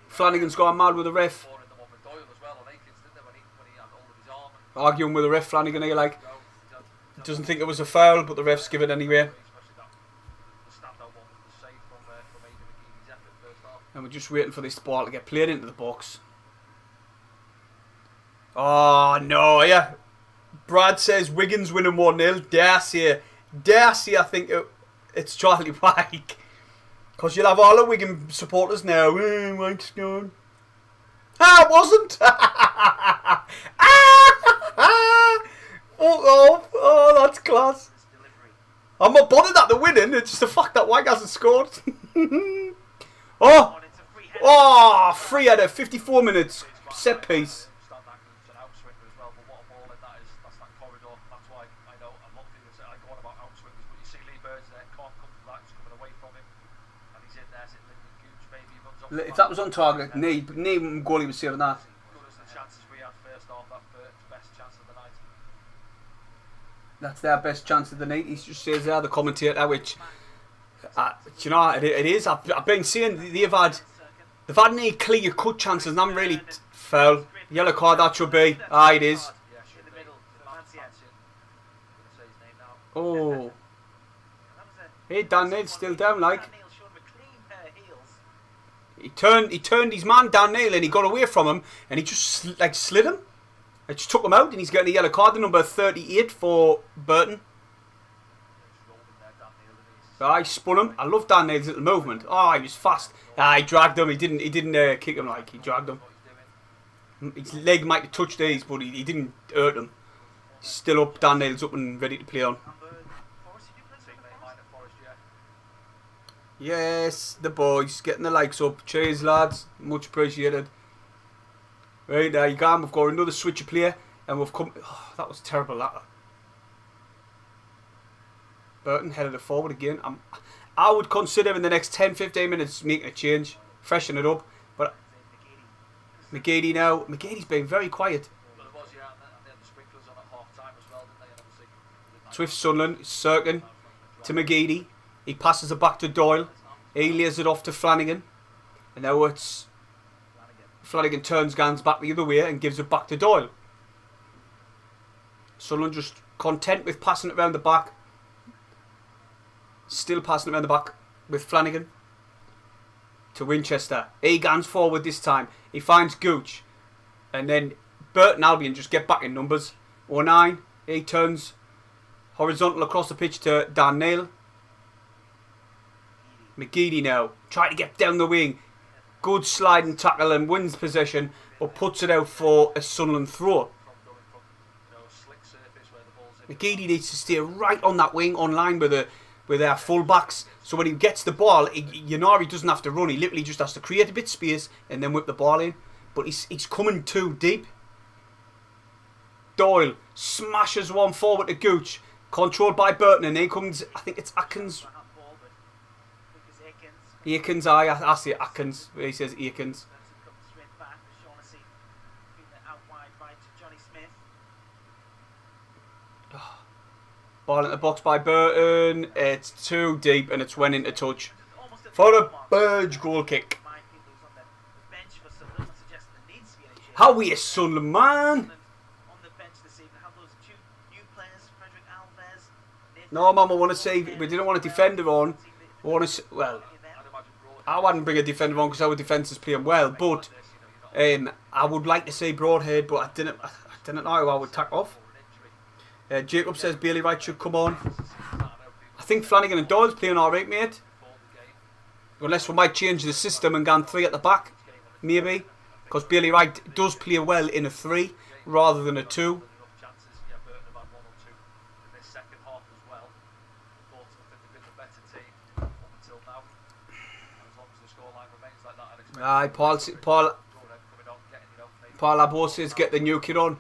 Flanagan's gone mad with the ref. Arguing with the ref, Flanagan here, like, doesn't think it was a foul, but the ref's give it anyway. And we're just waiting for this ball to get played into the box. Oh no, yeah. Brad says Wigan's winning 1-0. Dare say I think it's Charlie Pike. Because you'll have all the Wigan supporters now. Mike's gone. It wasn't. Oh, that's class. I'm not bothered that they're winning. It's just the fact that White hasn't scored. Free header, 54 minutes, set piece. If that was on target, knee goalie was saving that. That's their best chance of the night. He just says there, the commentator, which, you know, it is. I've been seeing they've had any clear cut chances and I'm really foul. Yellow card, that should be. It is. Oh. Hey, Dan Neil's still down, like. He turned his man down Neil and he got away from him and he just slid him. I just took him out and he's getting a yellow card, the number 38 for Burton. I spun him. I love Dan Neil's little movement. Oh, he was fast. He dragged him. He didn't kick him like he dragged him. His leg might have touched these, but he didn't hurt him. Still up. Dan Neil's up and ready to play on. Yes, the boys getting the likes up. Cheers, lads. Much appreciated. Right, there you go. We've got another switch of player, and we've come. Oh, that was terrible. That. Burton headed it forward again. I would consider in the next 10-15 minutes making a change, freshen it up. But McGeady now. McGeady's been very quiet. Swift Sunderland, Sirkin to McGeady. He passes it back to Doyle. He lays it off to Flanagan. And now it's Flanagan turns Gans back the other way and gives it back to Doyle. Sunderland just content with passing it around the back. Still passing it around the back with Flanagan to Winchester. Gans forward this time. He finds Gooch. And then Burton Albion just get back in numbers. 09. He turns horizontal across the pitch to Dan Neil. McGeady now trying to get down the wing. Good sliding tackle and wins possession, but puts it out for a Sunderland throw. McGeady needs to stay right on that wing, on line with our full-backs. So when he gets the ball, he doesn't have to run. He literally just has to create a bit of space and then whip the ball in. But he's coming too deep. Doyle smashes one forward to Gooch. Controlled by Burton, and then comes, I think it's Atkins. Aikens, I see Atkins. He says Aikens. Ball in the box by Burton. It's too deep and it's went into touch for a Burge goal kick. How we a Sunderland, man? No, Mum, I want to say we didn't want a defender on. We want to, well, I wouldn't bring a defender on because our defence is playing well, but I would like to say Broadhead, but I didn't know how I would tack off. Jacob says Bailey Wright should come on. I think Flanagan and Doyle's playing alright, mate. Unless we might change the system and go 3 at the back, maybe. Because Bailey Wright does play well in a 3 rather than a 2. Aye, Paul Abo says get the new kid on.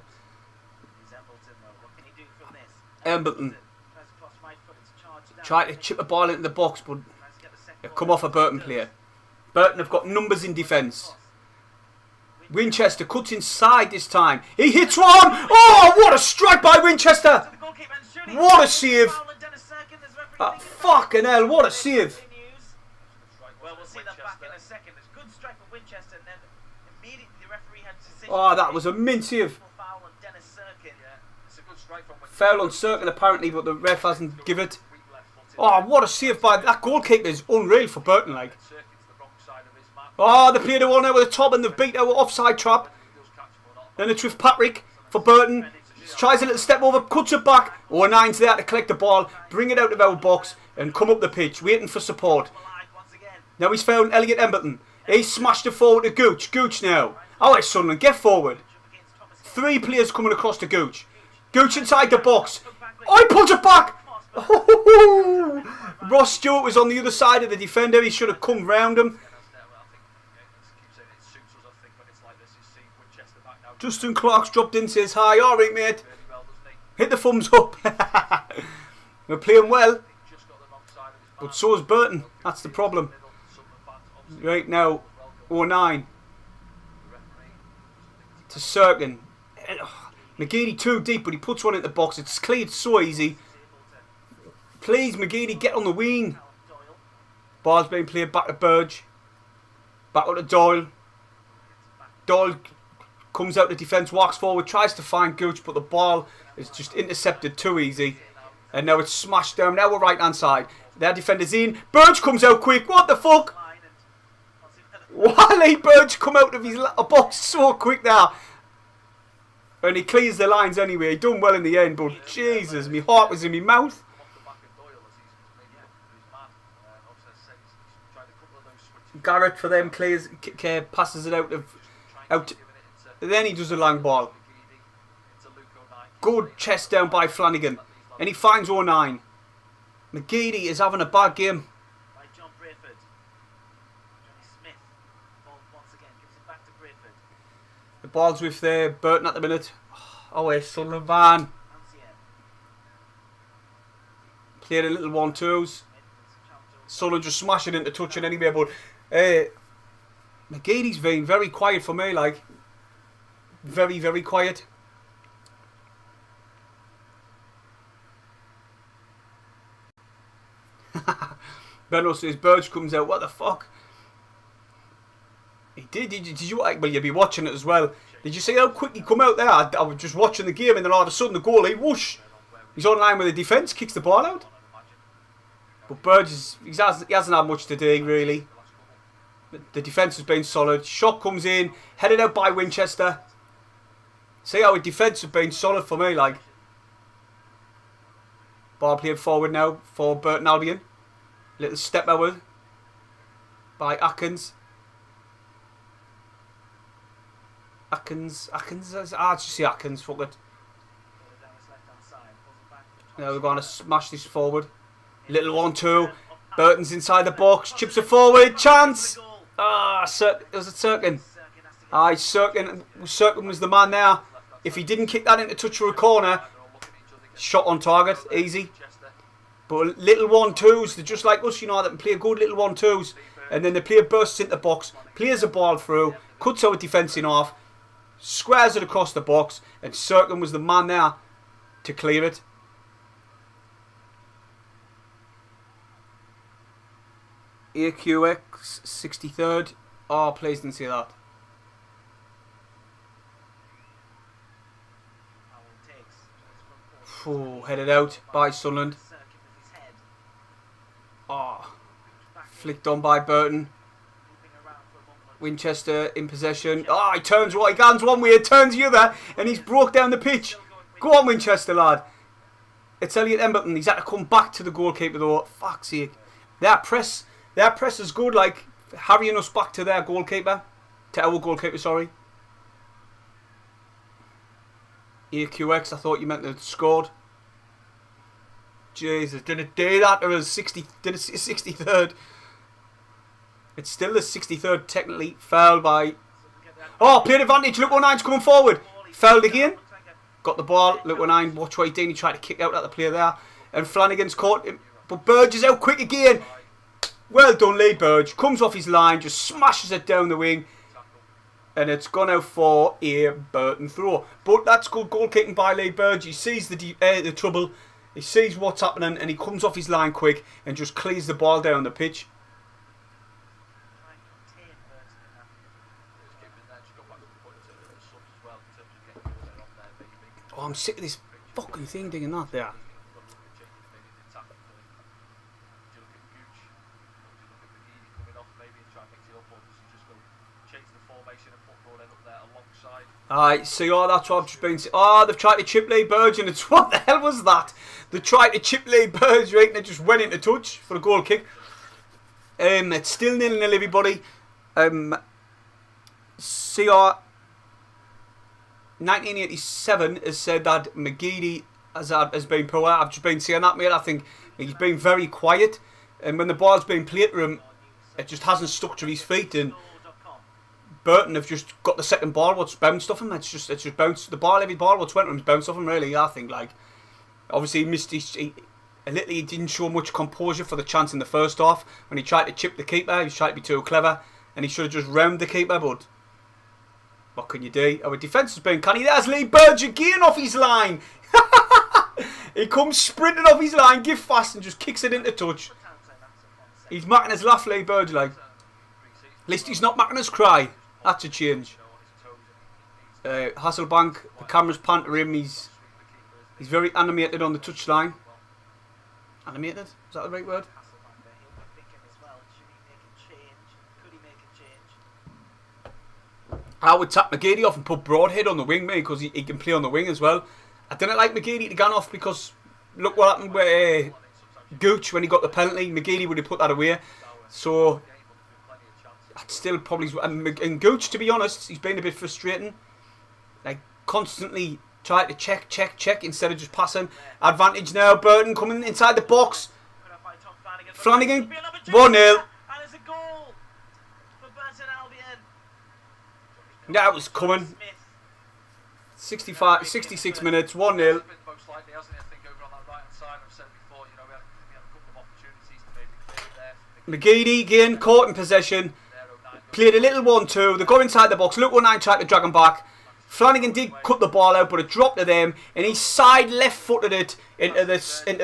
Embleton tried to chip the ball into the box, but it come off a Burton player. Burton have got numbers in defence. Winchester cuts inside this time. He hits one! Oh, what a strike by Winchester! What a save! Fucking hell, what a save! Well, we'll see that back in a second. It's a good strike for Winchester, and then immediately the referee had a decision. Oh, that was a mint save. Foul on Sirkin apparently, but the ref hasn't given it. Oh, what a save by that goalkeeper is unreal for Burton, like. Oh, they played the one out with the top and they've beat our offside trap. Then it's with Patrick for Burton. Tries a little step over, cuts it back. 09's there to collect the ball, bring it out of our box and come up the pitch, waiting for support. Now he's found Elliot Embleton. He smashed it forward to Gooch. Gooch now. Alright, Sunderland, get forward. 3 players coming across to Gooch. Gooch inside the box. Oh, he pulls it back. Ross Stewart was on the other side of the defender. He should have come round him. Justin Clark's dropped in, says hi. Alright, mate. Hit the thumbs up. We're playing well. But so is Burton. That's the problem. Right now, 09 to Sirkin. McGeady too deep, but he puts one in the box. It's cleared so easy. Please, McGeady, get on the wing. Ball's being played back to Burge. Back up to Doyle. Doyle comes out the defence, walks forward, tries to find Gooch, but the ball is just intercepted too easy. And now it's smashed down. Now we're right hand side. Their defender's in. Burge comes out quick. What the fuck? Why let Burge come out of his box so quick now? And he clears the lines anyway. He done well in the end, but Jesus, my heart was in my mouth. Garrett for them clears, passes it out. Then he does a long ball. Good chest down by Flanagan. And he finds 09. McGeady is having a bad game. By John Brayford. Johnny Smith. Ball once again gives it back to Brayford. The ball's with Burton at the minute. Oh, wait, Sunderland. Played a little 1-2s. Sunderland just smashing into touching anyway, but McGeady's been very quiet for me, like. Very, very quiet. Benno says Burge comes out. What the fuck? He did. Did you? Well, you'll be watching it as well. Did you see how quick he come out there? I was just watching the game, and then all of a sudden the goalie, whoosh, he's on line with the defence, kicks the ball out. But Burge he hasn't had much to do really. The defence has been solid. Shot comes in, headed out by Winchester. See how the defence has been solid for me, like. Ball played forward now for Burton Albion. Little step out by Atkins. Atkins, just say Atkins, fuck it. Now we're going to smash this forward. Little 1-2. Burton's inside the box, chips it forward, chance! Was it Sirkin? Aye, Sirkin was the man there. If he didn't kick that into touch for a corner, shot on target, easy. But little 1-2s, they're just like us, you know, that can play good little 1-2s. And then the player bursts into the box, plays the ball through, cuts out a defence in half, squares it across the box, and Sirkin was the man there to clear it. AQX 63rd. Oh, please didn't see that. Oh, headed out by Sunderland. Oh, flicked on by Burton. Winchester in possession. Oh, he turns right, he hands one way, turns the other, and he's broke down the pitch. Go on, Winchester, lad. It's Elliot Emberton. He's had to come back to the goalkeeper though. Fuck's sake. Their press is good, like harrying us back to their goalkeeper. To our goalkeeper, sorry. AQX, I thought you meant they'd scored. Jesus, did it do that? Or was 63rd? It's still the 63rd, technically. Fouled by... Oh, played advantage. Look, 09's coming forward. Fouled again. Got the ball. Look, 09, watch what he did. He tried to kick out at the player there. And Flanagan's caught him. But Burge is out quick again. Well done, Lee Burge. Comes off his line, just smashes it down the wing. And it's gone out for a Burton throw. But that's good goalkeeping by Lee Burge. He sees the trouble. He sees what's happening and he comes off his line quick and just clears the ball down the pitch. Oh, I'm sick of this fucking thing digging that there. Alright, see, oh, that's what I've just been saying. Oh, they've tried to chip Lee Burge, and it's what the hell was that? They tried to chip Lee Burge, right, and it just went into touch for a goal kick. It's still 0-0, everybody. CR 1987 has said that McGeady has been poor. I've just been saying that, mate. I think he's been very quiet, and when the ball's been played to him, it just hasn't stuck to his feet. And Burton have just got the second ball, what's bounced off him. It's just bounced the ball. Every ball what's went to him's bounced off him. Really, I think. Like, obviously he missed he didn't show much composure for the chance in the first half when he tried to chip the keeper. He was trying to be too clever, and he should have just round the keeper. But what can you do? Our defence has been canny. There's Lee Burge again off his line. He comes sprinting off his line, give fast, and just kicks it into touch. He's making us laugh, Lee Burge. Like, at least he's not making us cry. That's a change. Hasselbank, the camera's pan to him. He's very animated on the touchline. Animated? Is that the right word? I would tap McGeady off and put Broadhead on the wing, mate, because he can play on the wing as well. I didn't like McGeady to go off because look what happened with Gooch when he got the penalty. McGeady would have put that away. So I'd still probably... And Gooch, to be honest, he's been a bit frustrating. Like, constantly trying to check instead of just passing. Advantage now. Burton coming inside the box. Flanagan, 1-0. And there's a goal for Burton Albion. Yeah, it was coming. 66 minutes, 1-0. Most likely, hasn't he? I think over on that right hand side, I've said before, you know, we had a couple of opportunities to maybe clear there. McGeady again caught in possession. Played a little 1-2. They go inside the box. Luke 19 tried to drag him back. Flanagan did cut the ball out, but it dropped to them, and he side left-footed it into the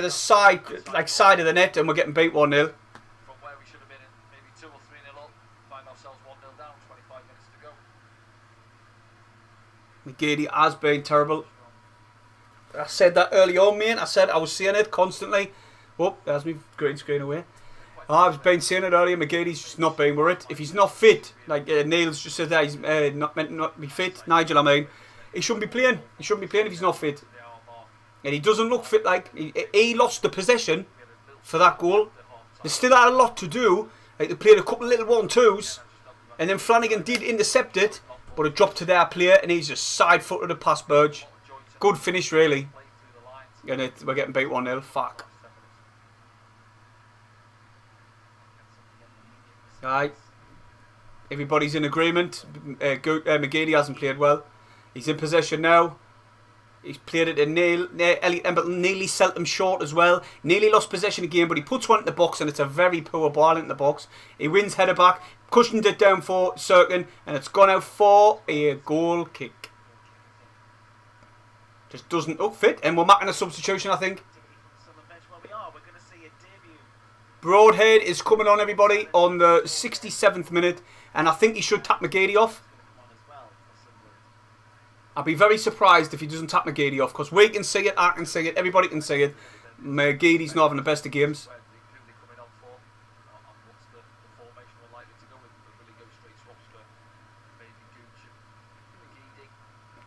side, like side of the net, and we're getting beat 1-0. From where we should have been in maybe 2 or 3-0 up, find ourselves 1-0 down, 25 minutes to go. McGeady has been terrible. I said that early on, mate. I was saying it constantly. Oh, there's my green screen away. I've been saying it earlier. McGeady's just not been worried. If he's not fit, like Neil's just said that he's not meant not to be fit. Nigel, I mean, he shouldn't be playing. He shouldn't be playing if he's not fit. And he doesn't look fit. Like he lost the possession for that goal. They still had a lot to do. Like they played a couple of little 1-2s, and then Flanagan did intercept it, but it dropped to their player, and he's just side-footed it past Burge. Good finish, really. And we're getting beat 1-0. Fuck. Right. Everybody's in agreement. McGeady hasn't played well. He's in possession now. He's played it to Neil. Elliot Embleton nearly sent him short as well. Nearly lost possession again, but he puts one in the box, and it's a very poor ball into the box. He wins header back, cushioned it down for Sirkin, and it's gone out for a goal kick. Just doesn't look fit, and we're making a substitution, I think. Broadhead is coming on, everybody, on the 67th minute, and I think he should tap McGeady off. I'll be very surprised if he doesn't tap McGeady off, because we can see it, I can see it, everybody can see it. McGeady's not having the best of games.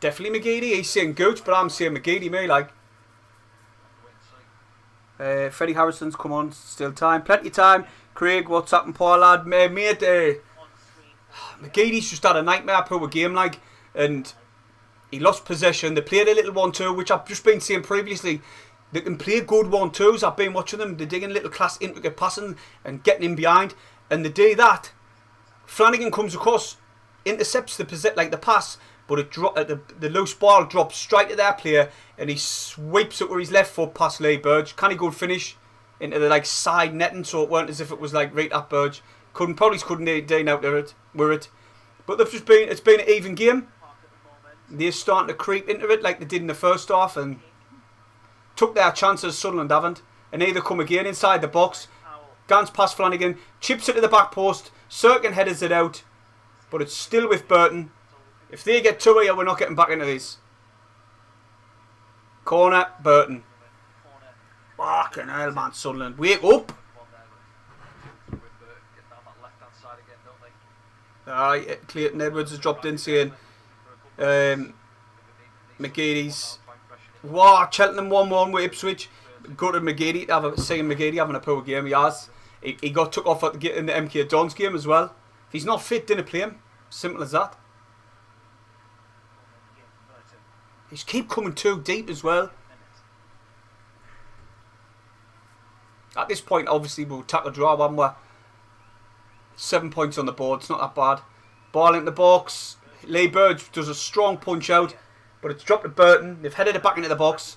Definitely McGeady. He's saying Gooch, but I'm saying McGeady, me, like. Freddie Harrison's come on, still time, plenty of time. Craig, what's happened, poor lad? Mate, McGeady's just had a nightmare poor game, like, and he lost possession. They played a little 1-2, which I've just been saying previously. They can play good 1-2s. I've been watching them. They're digging little class intricate passing and getting in behind. And the day that Flanagan comes across, intercepts the pass, but it the loose ball drops straight to their player, and he sweeps it with his left foot past Lee Burge. Can he good finish into the side netting, so it weren't as if it was like right at Burge. Probably couldn't Dean out there with it. But it's been an even game. They're starting to creep into it like they did in the first half, and took their chances. Sunderland haven't, and either come again inside the box. Gans past Flanagan, chips it to the back post. Sirkin headers it out, but it's still with Burton. If they get 2 here, we're not getting back into this. Corner, Burton. Fucking hell, man, Sunderland. Wake up! Clayton Edwards has dropped in saying McGeady's... Wow, Cheltenham 1-1 with Ipswich. Go to McGeady to have seeing McGeady having a poor game. He has. He got took off in the MK Dons game as well. If he's not fit, didn't play him. Simple as that. He just keep coming too deep as well. At this point, obviously, we'll tack a draw, one more. 7 points on the board. It's not that bad. Ball into the box. Lee Burge does a strong punch out, but it's dropped to Burton. They've headed it back into the box.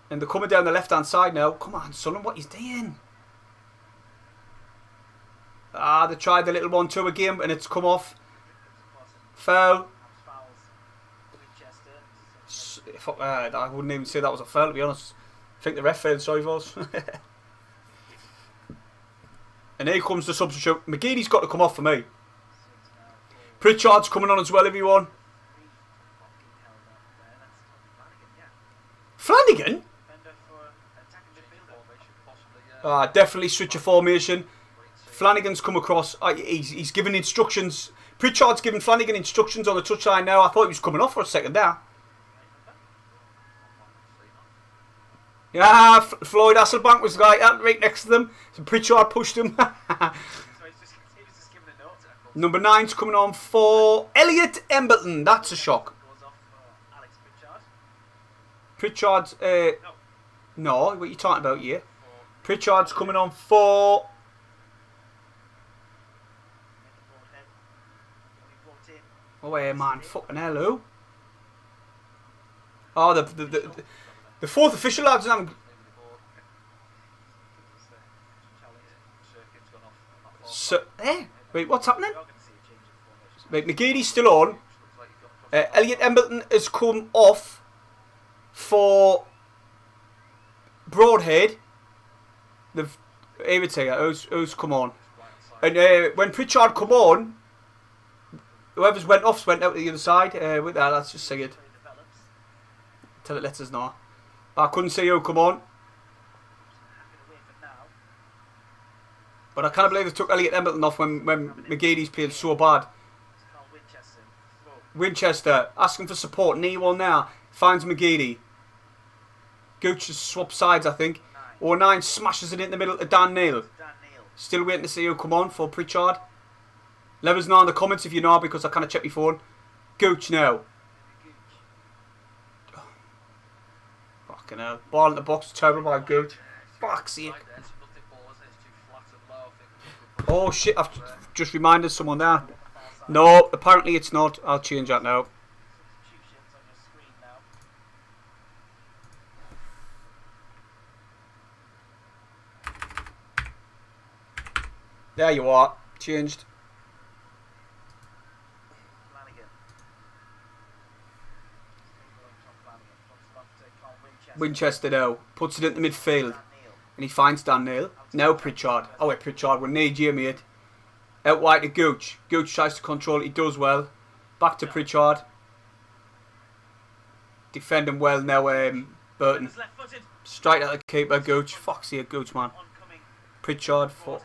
And they're coming down the left-hand side now. Come on, Sunderland, what he's doing? They tried the little 1-2 again, and it's come off. Foul. I wouldn't even say that was a foul, to be honest. I think the ref failed, sorry for us. And here comes the substitute. McGeady's got to come off for me. Pritchard's coming on as well, everyone. Flanagan? Definitely switch a formation. Flanagan's come across. He's given instructions Pritchard's giving Flanagan instructions on the touchline now. I thought he was coming off for a second there. Yeah, Floyd Hasselbank was like that right next to them. So Pritchard pushed him. So he was just giving a note. Number 9's coming on for Elliot Embleton. That's a shock. Goes off for Alex Pritchard. Pritchard's... no, what are you talking about here? For Pritchard's coming on for... Broadhead. We brought in. Oh, hey, man. Fucking hell, who? Oh, the fourth official, lads. And I'm... So, wait, what's happening? We are going to see a change of formation. Right, McGeady's still on. Elliot Embleton has come off for Broadhead. They've who's come on. And when Pritchard come on, whoever's went off went out to the other side. With that, let's just see it. Till it lets us know. I couldn't see who come on. But I can't believe they took Elliot Embleton off when McGeady's played so bad. Winchester asking for support. Knee one now. Finds McGeady. Gooch has swapped sides, I think. 09 smashes it in the middle to Dan Neal. Still waiting to see who come on for Pritchard. Let us know in the comments if you know, because I kind of checked my phone. Gooch now. Fucking hell. Ball in the box. Terrible by Gooch. Fuck's sake. Oh shit, I've just reminded someone there. No, apparently it's not. I'll change that now. Substitutions on your screen now. There you are. Changed. Flanagan. Winchester now. Puts it into midfield. And he finds Dan Neal. Now Pritchard. Oh wait, Pritchard, we need you, mate. Out wide to Gooch. Gooch tries to control it. He does well. Back to Pritchard. Defending well now, Burton. Straight at the keeper, Gooch. Fuck's here, Gooch, man. Pritchard for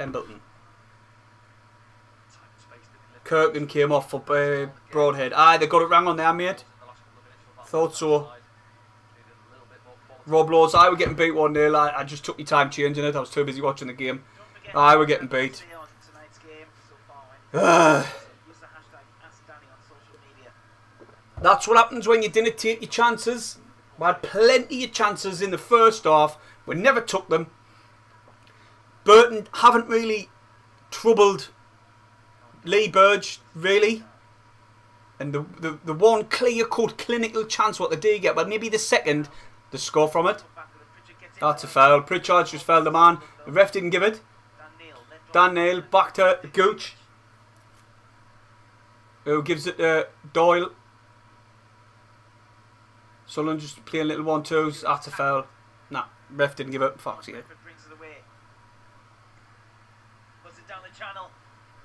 Embleton. Kirkland came off for Broadhead. Aye, they got it wrong on there, mate. Thought so. Rob Laws, I were getting beat 1-0. I just took my time changing it. I was too busy watching the game. I were getting beat. That's what happens when you didn't take your chances. We had plenty of chances in the first half. We never took them. Burton haven't really troubled Lee Burge, really. And the one clear-cut clinical chance what they do get, but maybe the second, they score from it. That's a foul. Pritchard's just fouled the man. The ref didn't give it. Dan Neal back to Gooch, who gives it to Doyle. Sunderland just playing little 1-2s. That's a foul. Nah, ref didn't give it. Fuck's it.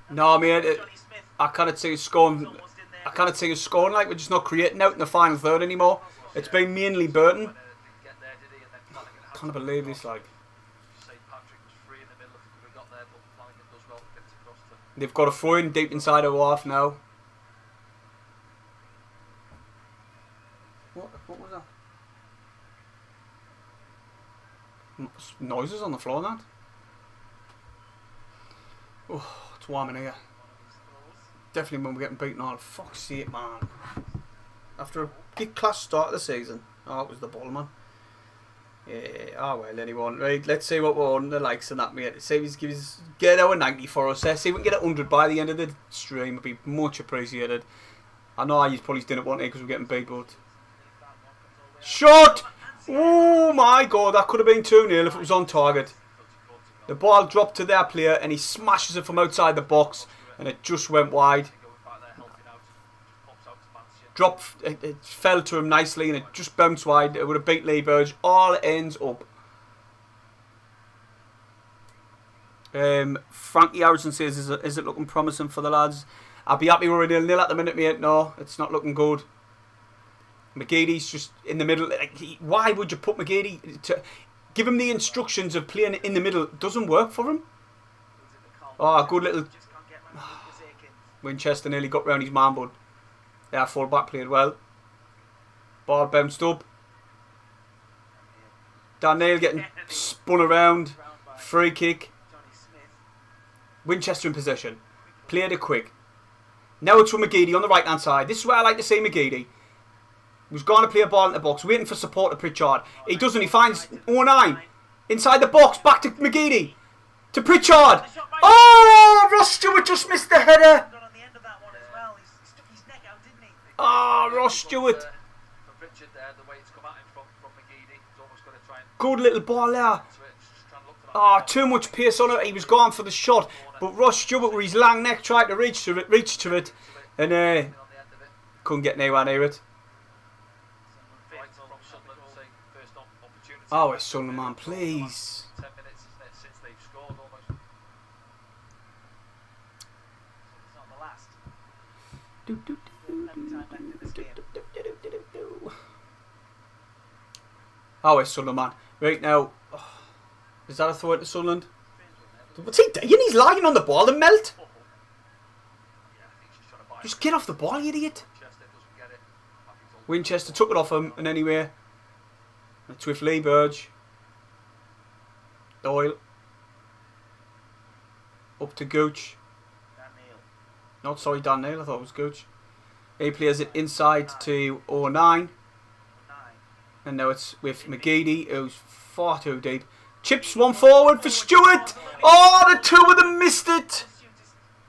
No, mate. I can't see us scoring. I can't see us scoring. Like, we're just not creating out in the final third anymore. It's been mainly Burton. I can't believe this. Like, they've got a throw in deep inside our half now. What was that? Noises on the floor, that. Oh, it's warm in here. Definitely when we're getting beaten on. Fuck's sake, man. After a big class start of the season. Oh, it was the ball, man. Yeah, oh well, anyone. Right, let's see what we're on the likes of that, mate. See if he's get our 90 for us there. See if we can get 100 by the end of the stream. It'd be much appreciated. I know you probably didn't want it because we're getting beat, but... Shot! Oh my god, that could have been 2-0 if it was on target. The ball dropped to their player and he smashes it from outside the box and it just went wide. It fell to him nicely and it just bounced wide. It would have beat Lee Burge. All ends up. Frankie Harrison says, is it looking promising for the lads? I'll be happy we're 0-0 at the minute, mate. No, it's not looking good. McGeady's just in the middle. Like, why would you put McGeady to give him the instructions of playing in the middle? It doesn't work for him. Oh, good little. Winchester nearly got round his man, but their full back played well. Ball bounced up. Daniel getting spun around. Free kick. Johnny Smith. Winchester in possession. Played it quick. Now it's from McGeady on the right hand side. This is where I like to see McGeady. He's going to play a ball in the box, waiting for support to Pritchard. He doesn't, he finds 09. Inside the box, back to McGeady. To Pritchard. Oh, Ross Stewart just missed the header. Got on the end of that one as well. He stuck his neck out, didn't he? Oh, Ross Stewart. From Richard there, the way it's come at him from McGeady, he's almost going to try and Good little ball there. just try and look for that. Oh, too much pace on it. He was going for the shot. But Ross Stewart, with his long neck, tried to reach to it. And On the end of it. couldn't get nowhere near it. Right from Sunderland, say, first opportunity. Oh, it's Sunderland, man, please. 10 minutes, isn't it, since they've scored almost. It's not the last. Plenty time left in this game. Oh, it's Sunderland, man. Right now, is that a throw into Sunderland? What's he doing? He's lying on the ball and melt. Yeah, I think she's trying to buy Just get off the ball, you idiot. Winchester doesn't get it. Winchester took it off him, and anyway, it's with Lee Burge. Doyle. Up to Gooch. Daniel. Not sorry, Dan Neil, I thought it was Gooch. He plays it inside to 09. 9. And now it's with McGeady, who's far too deep. Chips one forward for Stewart. Oh, the two of them missed it. Just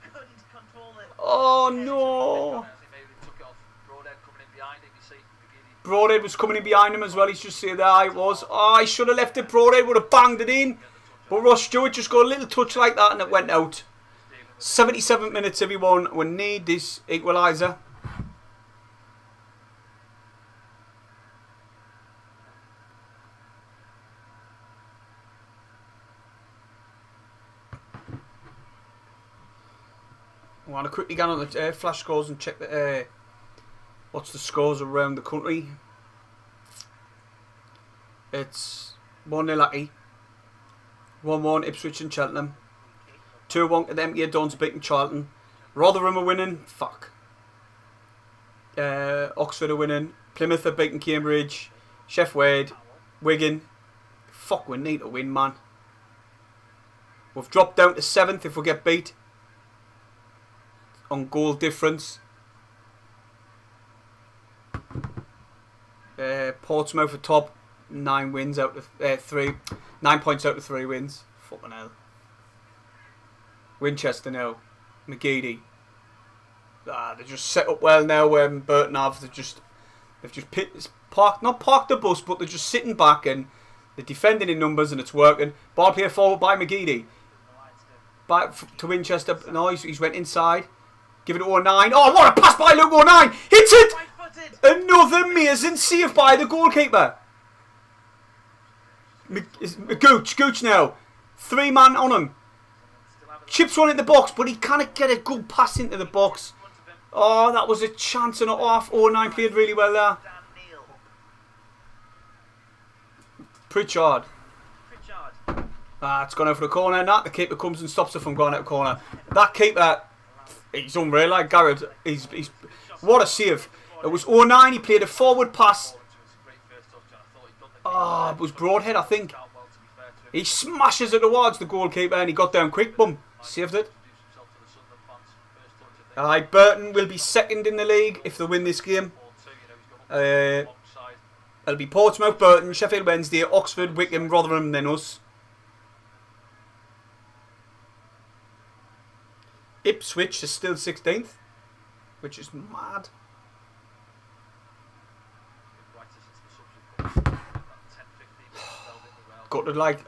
couldn't control it. Oh, no. I think maybe they took it off Broadhead coming in behind him, you see. McGeady. Broadhead was coming in behind him as well. He's just saying there it was. Oh, he should have left it. Broadhead would have banged it in. But Ross Stewart just got a little touch like that and it went out. 77 minutes, everyone. We need this equaliser. I want to quickly get on the flash scores and check the what's the scores around the country. It's 1-0 Aki, 1-1 Ipswich and Cheltenham, 2-1 the MK Dons beating Charlton, Rotherham are winning, fuck. Oxford are winning, Plymouth are beating Cambridge, Sheff Wade, Wigan. Fuck, we need to win, man. We've dropped down to 7th if we get beat. On goal difference. Portsmouth are top, 9 wins out of 3, 9 points out of 3 wins. Fucking hell. Winchester now, McGeady. They're just set up well now. Burton have not parked the bus, but they're just sitting back and they're defending in numbers and it's working. Ball play forward by McGeady. Back to Winchester. No, he's went inside. Give it to 09. Oh, what a pass by Luke 09. Hits it! Another amazing save by the goalkeeper. Gooch now. 3 man on him. Chips one in the box, but he can't get a good pass into the box. Oh, that was a chance and a half. 09 played really well there. Pritchard. It's gone out for the corner. The keeper comes and stops it from going out of the corner. That keeper... He's unreal, like Garrett. He's what a save. It was 09, he played a forward pass. It was Broadhead, I think. He smashes it towards the goalkeeper and he got down quick, boom. Saved it. Alright, Burton will be second in the league if they win this game. It'll be Portsmouth, Burton, Sheffield Wednesday, Oxford, Wickham, Rotherham, then us. Ipswich is still 16th, which is mad. Got to like,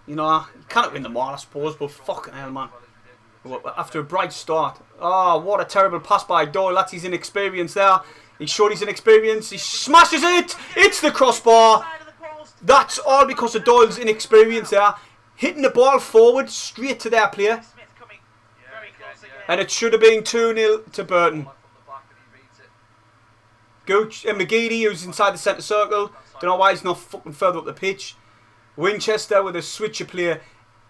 you know, you can't win them all, I suppose, but fucking hell, man. After a bright start. Oh, what a terrible pass by Doyle. That's his inexperience there. He showed his inexperience. He smashes it. It's the crossbar. That's all because of Doyle's inexperience there. Hitting the ball forward straight to their player. And it should have been 2-0 to Burton. Gooch and McGeady, who's inside the centre circle. Don't know why he's not fucking further up the pitch. Winchester with a switcher player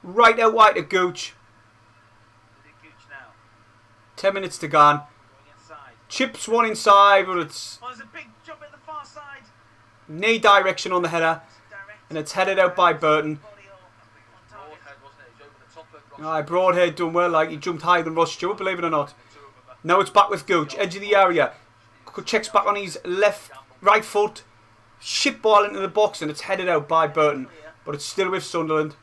right out wide to Gooch. 10 minutes to gone. Going inside. Chips one inside, but it's Oh, there's a big jump in the far side. knee direction on the header, Direct. and it's headed out by Burton. Volley on target. Broadhead, wasn't it? He's over the top of Ross. Aye, Broadhead done well, like he jumped higher than Ross Stewart, believe it or not. Two of them are Now it's back with Gooch, edge of the area. Checks back on his right foot. Shit ball into the box, and it's headed out by Burton. But it's still with Sunderland.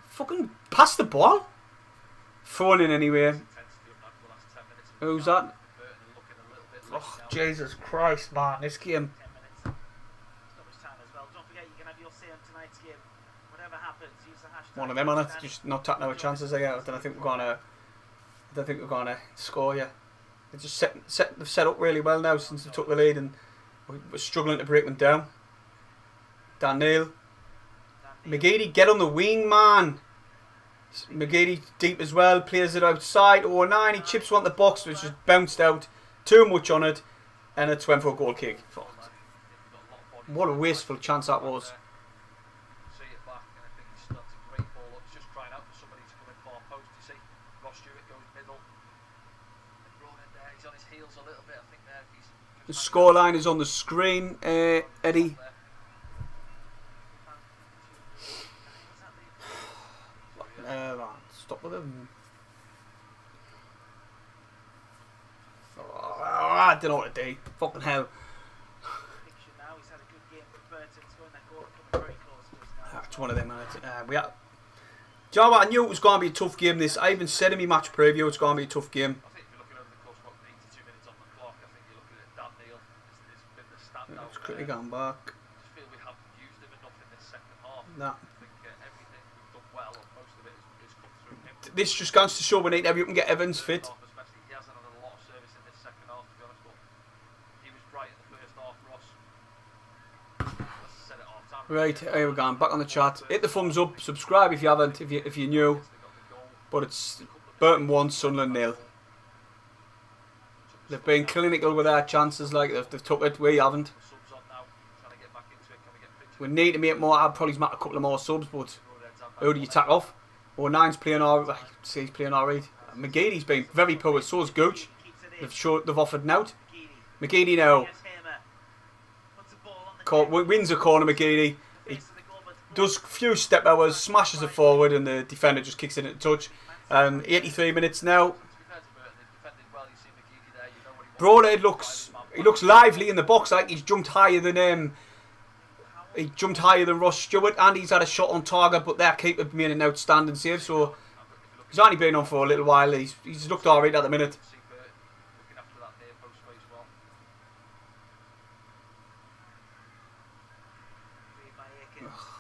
Fucking pass the ball. Thrown in anyway. intensity of that for the last 10 minutes. Who's that? Burton looking a little bit Oh, less now. Jesus Christ, man. This game. 10 minutes. Stoppage time as well. Don't forget you can have your say on tonight's game. Whatever happens, use the hashtag. One of them on it. Just not taking our chances again. I don't think we're gonna score here. They just they've set up really well now since they took the lead, and we're struggling to break them down. Dan Neil. McGeady, get on the wing, man. McGeady deep as well, plays it outside. Oh, 9, he chips one in the box, which just bounced out. Too much on it, and it's went for a goal kick. What a wasteful chance that was. See it back, and I think that's a great ball. It's just crying out for somebody to come in far post. You see, Ross Stewart goes middle. And Ronan there, he's on his heels a little bit. I think there. The scoreline is on the screen, Eddie. Stop with him. Oh, I don't know what to do. Fucking hell. Picture now, he's had a good game for Burton. Scoring that goal, coming very close to us now. It's one of them, man. Do you know what? I knew it was going to be a tough game. This, I even said in my match preview it's going to be a tough game. I think if you're looking over the course of 82 minutes on the clock, I think you're looking at Dan Neil. It's been the standout. It's quickly gone back. I just feel we haven't used him enough in this second half. Nah. I think everything we've done well, or most of it, has come through him. This just goes to show we need everyone to get Evans fit. Especially, he hasn't had a lot of service in this second half, to be honest, but he was bright in the first half, Ross. Let's set it half time. Right, here we go. Back on the chat. Hit the thumbs up. Subscribe if you haven't. If you're new. But it's Burton 1, Sunderland 0. They've been clinical with our chances. Like they've took it. We haven't. Subs on now, trying to get back into it. Can we get fit? We need to make more. I'd probably make a couple of more subs. But who do you tack off? Or 9's playing alright. He's playing alright. McGeady's been very poor. So's Gooch. They've offered an out. McGeady now wins a corner. McGeady. He does a few step hours, smashes it forward, and the defender just kicks it into touch. 83 minutes now. Broadhead looks lively in the box, like he's jumped higher than Ross Stewart, and he's had a shot on target, but their keeper made an outstanding save. So he's only been on for a little while. He's looked alright at the minute.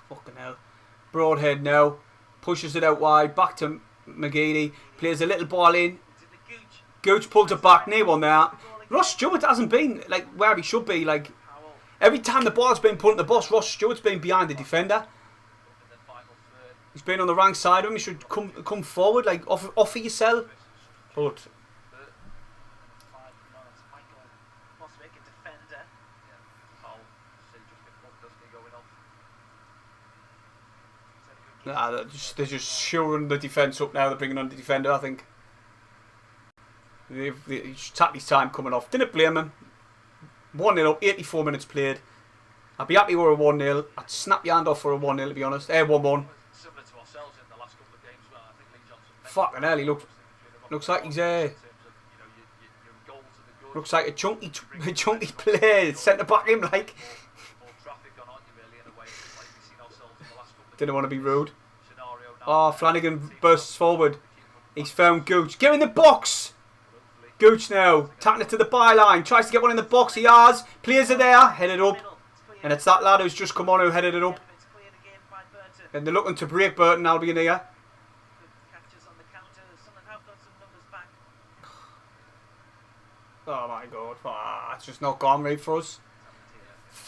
Fucking hell. Broadhead now pushes it out wide, back to McGeady, plays a little ball in. Gooch pulls it back, near one there. Ross Stewart hasn't been like where he should be. Like every time the ball's been put in the box, Ross Stewart's been behind the defender. He's been on the wrong side of him. He should come forward, like offer yourself. But nah, they're just shoring the defence up now. They're bringing on the defender, I think. He's tapped his time coming off. Didn't blame him. 1-0 up, 84 minutes played. I'd be happy with a 1-0. I'd snap your hand off for a 1-0 to be honest. 1-1. Similar to ourselves in the last couple of games, well, I think Lee Johnson. Fucking hell, he looks like he's looks like a chunky player. Centre back him like. Didn't want to be rude. Oh, Flanagan bursts forward. He's found Gooch. Get in the box! Gooch now, tapping it to the byline. Tries to get one in the box. He has. Players are there. Headed up. And it's that lad who's just come on who headed it up. And they're looking to break Burton. I'll be in here. Oh my god. It's just not gone right for us.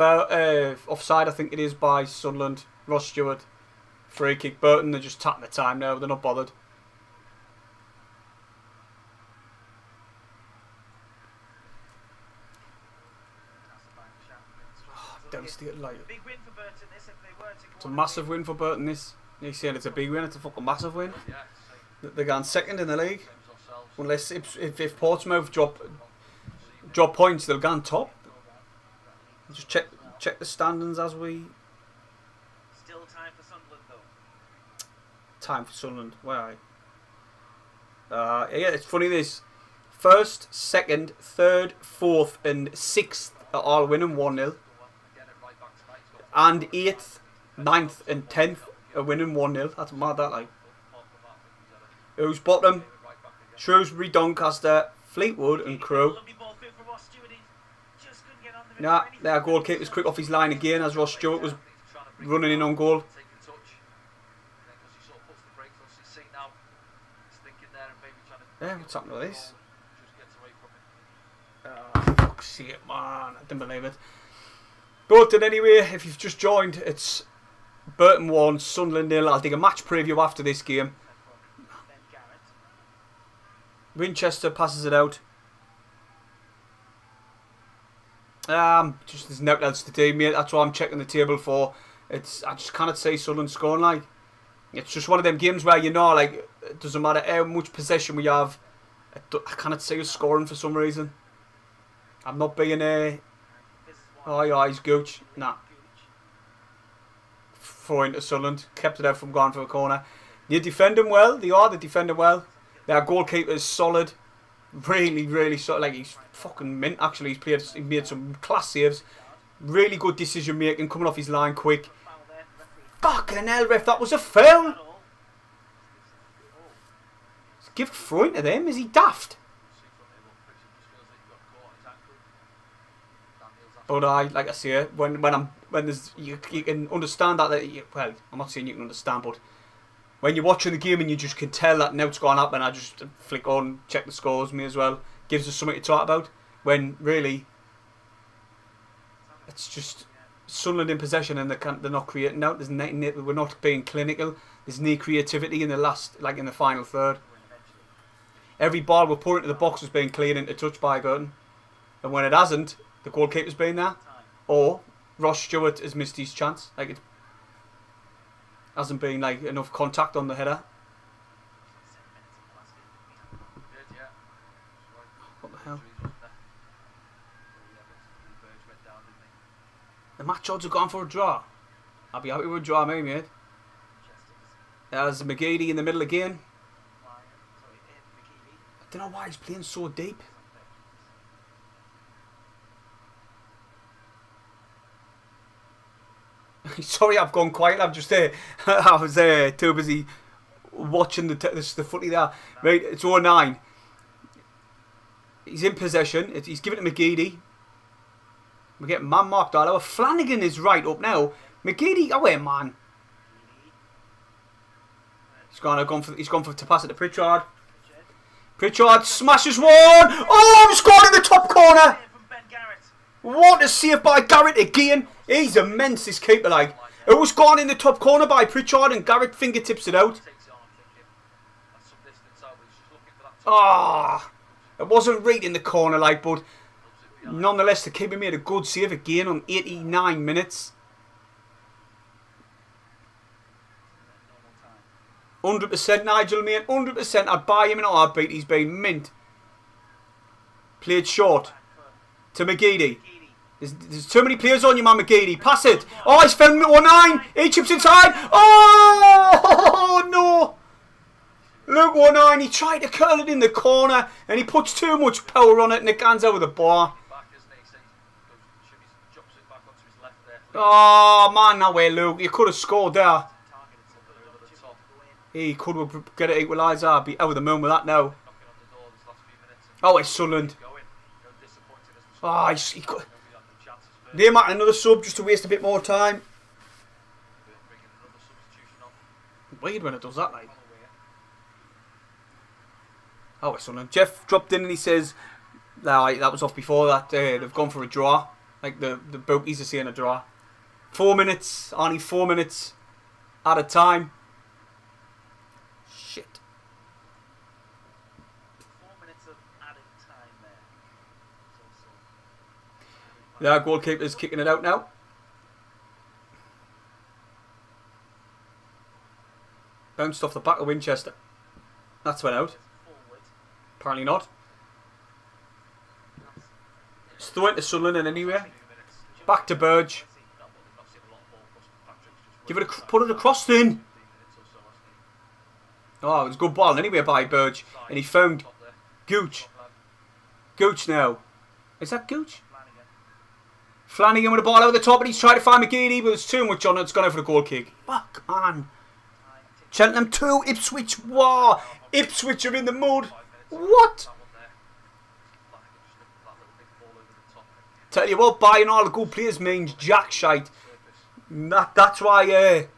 Offside, I think it is, by Sunderland. Ross Stewart. Free kick. Burton, they're just tapping the time now. They're not bothered. Devastated, like. It's a massive win for Burton, this. You're saying it's a big win, it's a fucking massive win. They're going second in the league. Same as ourselves. Unless if Portsmouth drop points, they'll go on top. Just check the standings as we. Still time for Sunderland though. Time for Sunderland. Where are you? Yeah, it's funny this. First, second, third, fourth, and sixth are all winning 1-0. Again, it right back tonight. He's got And 8th, 9th, and 10th are winning 1-0. That's mad, that like. apart from that, I think he's had a Who's bottom? right back again. Shrewsbury, Doncaster, Fleetwood, and Crewe. Lovely ball through for Ross Stewart. He just couldn't get on the Nah, or anything. their goalkeeper's quick off his line again as Ross Stewart was Trying to bring running in on goal. taking touch. And then because he sort of puts the brakes on, so he's seen now. He's thinking there and maybe trying to. Yeah, what's happening with this? Just gets away from it. Fuck's sake, man. I didn't believe it. But anyway, if you've just joined, it's Burton 1, Sunderland 0. I'll take a match preview after this game. Ben Garrett. Winchester passes it out. Just there's nothing else to do, mate. That's what I'm checking the table for. I just cannot say Sunderland scoring like. It's just one of them games where you know, like, it doesn't matter how much possession we have. I cannot see us scoring for some reason. I'm not being a. This is Oh yeah, he's gooch. Nah. Throw into Sunderland. Kept it out from going for a corner. They're defending well. They're defending well. Their goalkeeper is solid. Really, really solid. Like, he's fucking mint, actually. He made some class saves. Really good decision making. Coming off his line quick. foul there. Referee. Fucking hell, ref. That was a foul. Not all. Give throwing to them. Is he daft? See from it, look, Pritchard just feels like he got caught on his ankle. Daniel's But like I say, when there's you can understand that you, well, I'm not saying you can understand, but when you're watching the game and you just can tell that now it's going to happen, I just flick on, check the scores, me as well. Gives us something to talk about. When really, it's just Sunderland in possession and they're not creating out. There's nothing, we're not being clinical. There's no creativity in the last, like in the final third. Every ball we put into the box was being cleared into touch by Burton, and when it hasn't, the goalkeeper's been there, or Ross Stewart has missed his chance. Like, it hasn't been like enough contact on the header. did, yeah. What the hell? Injuries, wasn't there? So, yeah, but the birds went down, didn't they? The match odds are gone for a draw. I'll be happy with a draw, mate. There's McGeady in the middle again. I don't know why he's playing so deep. Sorry, I've gone quiet. I'm just I was too busy watching the footy there. Right, it's 0-9. He's in possession. He's given it to McGeady. We're getting man marked all over. Flanagan is right up now. McGeady, away, man. He's gone for to pass it to Pritchard. Pritchard smashes one. Oh, he's scored in the top corner. From Ben Garrett. What a save by Garrett again. He's immense, this keeper. Like, it was gone in the top corner by Pritchard, and Garrett fingertips it out. Takes it on, I'm thinking. That's some distance out, but he's just looking for that top. Ah, it wasn't right in the corner, like, but Loves it behind. nonetheless, the keeper made a good save again on 89 minutes. Normal time. 100% Nigel, mate. 100%. I'd buy him in a heartbeat. He's been mint. Played short to McGeady. There's too many players on you, man, McGeady. Pass it. Oh, he's found 1-9. He chips inside. Oh, no. Look, 1-9. He tried to curl it in the corner, and he puts too much power on it, and it goes over the bar. Back, isn't he? So he shimmies, drops it back onto his left there. Oh, man, no way, Luke. You could have scored there. Targeted somebody Over the top. He could have get an equaliser. I'd be out of the moon with that now. Knocking on the door this last few minutes. Oh, it's Sunderland. Going. No disappointing as Oh, he could. Nobody had the chances first. Name out another sub just to waste a bit more time. Bringing another substitution on. Weird when it does that, like. Holloway. Oh, it's Sunderland. Jeff dropped in and he says, nah, that was off before that. They've gone for a draw. Like the bookies are saying a draw. 4 minutes, only 4 minutes at a time. Shit. 4 minutes of added time there. It's also The goalkeeper's kicking it out now. Bounced off the back of Winchester. That's went out. Forward. Apparently not. It's thrown to Sunderland and anywhere. Back to Burge. Give it a put it across then. Oh, it was a good ball anyway by Burge, and he found Gooch. Gooch now. Is that Gooch? Flanagan with the ball over the top, and he's trying to find McGeady, but there's too much on it. It's gone out for the goal kick. Fuck, man. Cheltenham 2, Ipswich 1. Ipswich are in the mood. What? Tell you what, buying all the good players means jack shite. That's why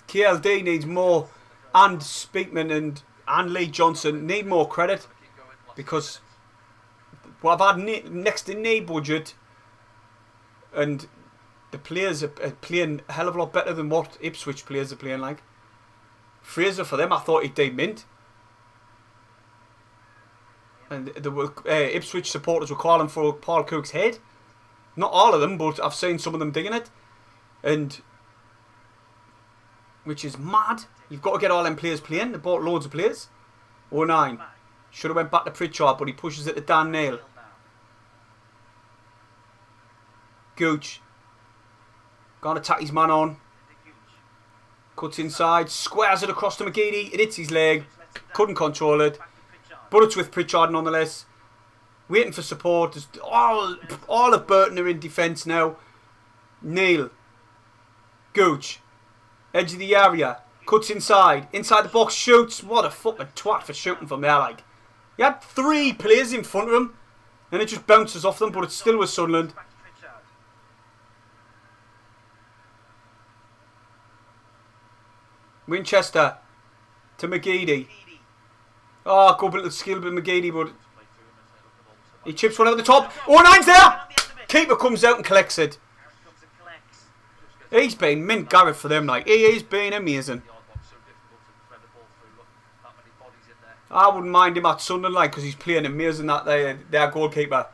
KLD needs more, and Speakman and Lee Johnson need more credit, because well, I've had next to no budget, and the players are playing a hell of a lot better than what Ipswich players are playing like. Fraser, for them, I thought he'd do mint. And the Ipswich supporters were calling for Paul Cook's head. Not all of them, but I've seen some of them digging it. And which is mad. You've got to get all them players playing. They bought loads of players. 09. Should have went back to Pritchard, but he pushes it to Dan Neil. Gooch. Gonna attack his man on. Cuts inside. Squares it across to McGeady. It hits his leg. Couldn't control it. But it's with Pritchard nonetheless. Waiting for support. There's all of Burton are in defence now. Neil. Gooch. Edge of the area. Cuts inside. Inside the box. Shoots. What a fucking twat for shooting from there, like. He had 3 players in front of him. And it just bounces off them, but it's still with Sunderland. Winchester. To McGeady. Oh, good little skill with McGeady, but he chips one over the top. Oh, 9's there! Keeper comes out and collects it. He's been mint Garrett for them, like. He has been amazing. I wouldn't mind him at Sunderland, like, because he's playing amazing, that their goalkeeper.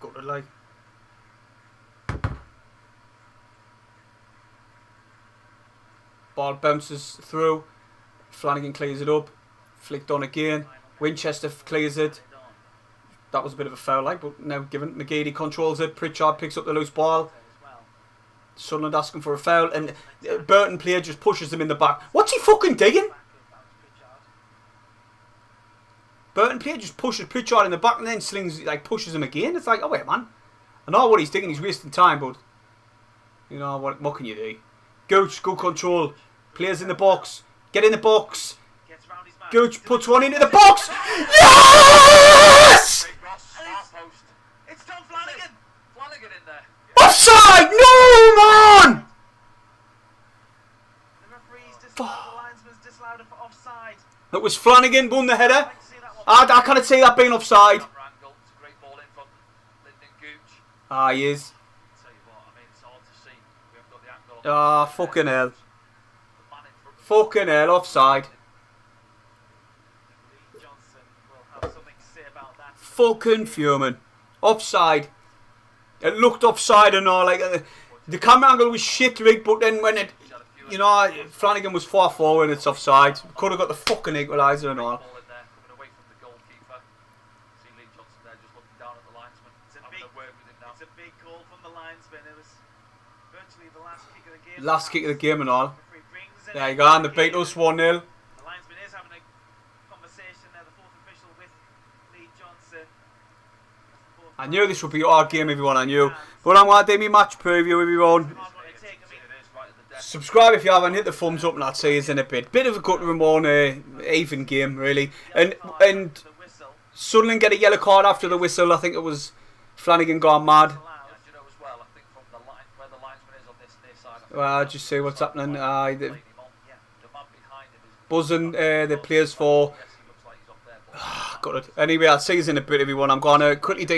Got to like. Ball bounces through. Flanagan clears it up. Flicked on again. Winchester clears it. That was a bit of a foul, like, but now given. McGeady controls it. Pritchard picks up the loose ball. Sunderland asking for a foul, and Burton player just pushes him in the back. What's he fucking digging? Burton player just pushes Pritchard in the back and then slings, like, pushes him again. It's like, oh wait, man. I know what he's digging. He's wasting time, but you know what can you do? Gooch, good control. Players in the box. Get in the box. Gooch puts one into the box. Yes! It's Tom Flanagan. Flanagan in there. Offside! No, man! The referee's disallowed, the linesman's disallowed for offside. It was Flanagan won the header. I can't see that being offside. Ah, he is. Ah, fucking hell. Fucking hell, offside. Fucking fuming. Offside. It looked offside and all, like the camera angle was shit, Rick, but then when it, you know, Flanagan was far forward and it's offside. Could have got the fucking equaliser and all. It's a big call from the linesman. It was virtually the last kick of the game. Last kick of the game and all. There you go, and they beat us 1-0. The linesman is having a conversation there, the fourth official with Lee Johnson. I knew this would be our game, everyone, I knew. But I'm going to do my match preview, everyone. Subscribe if you haven't, hit the thumbs up, and I'll see you in a bit. Bit of a gutter and one even game, really. And Sunderland get a yellow card after the whistle. I think it was Flanagan gone mad. Well, just see what's happening. Buzzing the players for. Got it. Anyway, I'll see you in a bit, everyone. I'm going to quickly do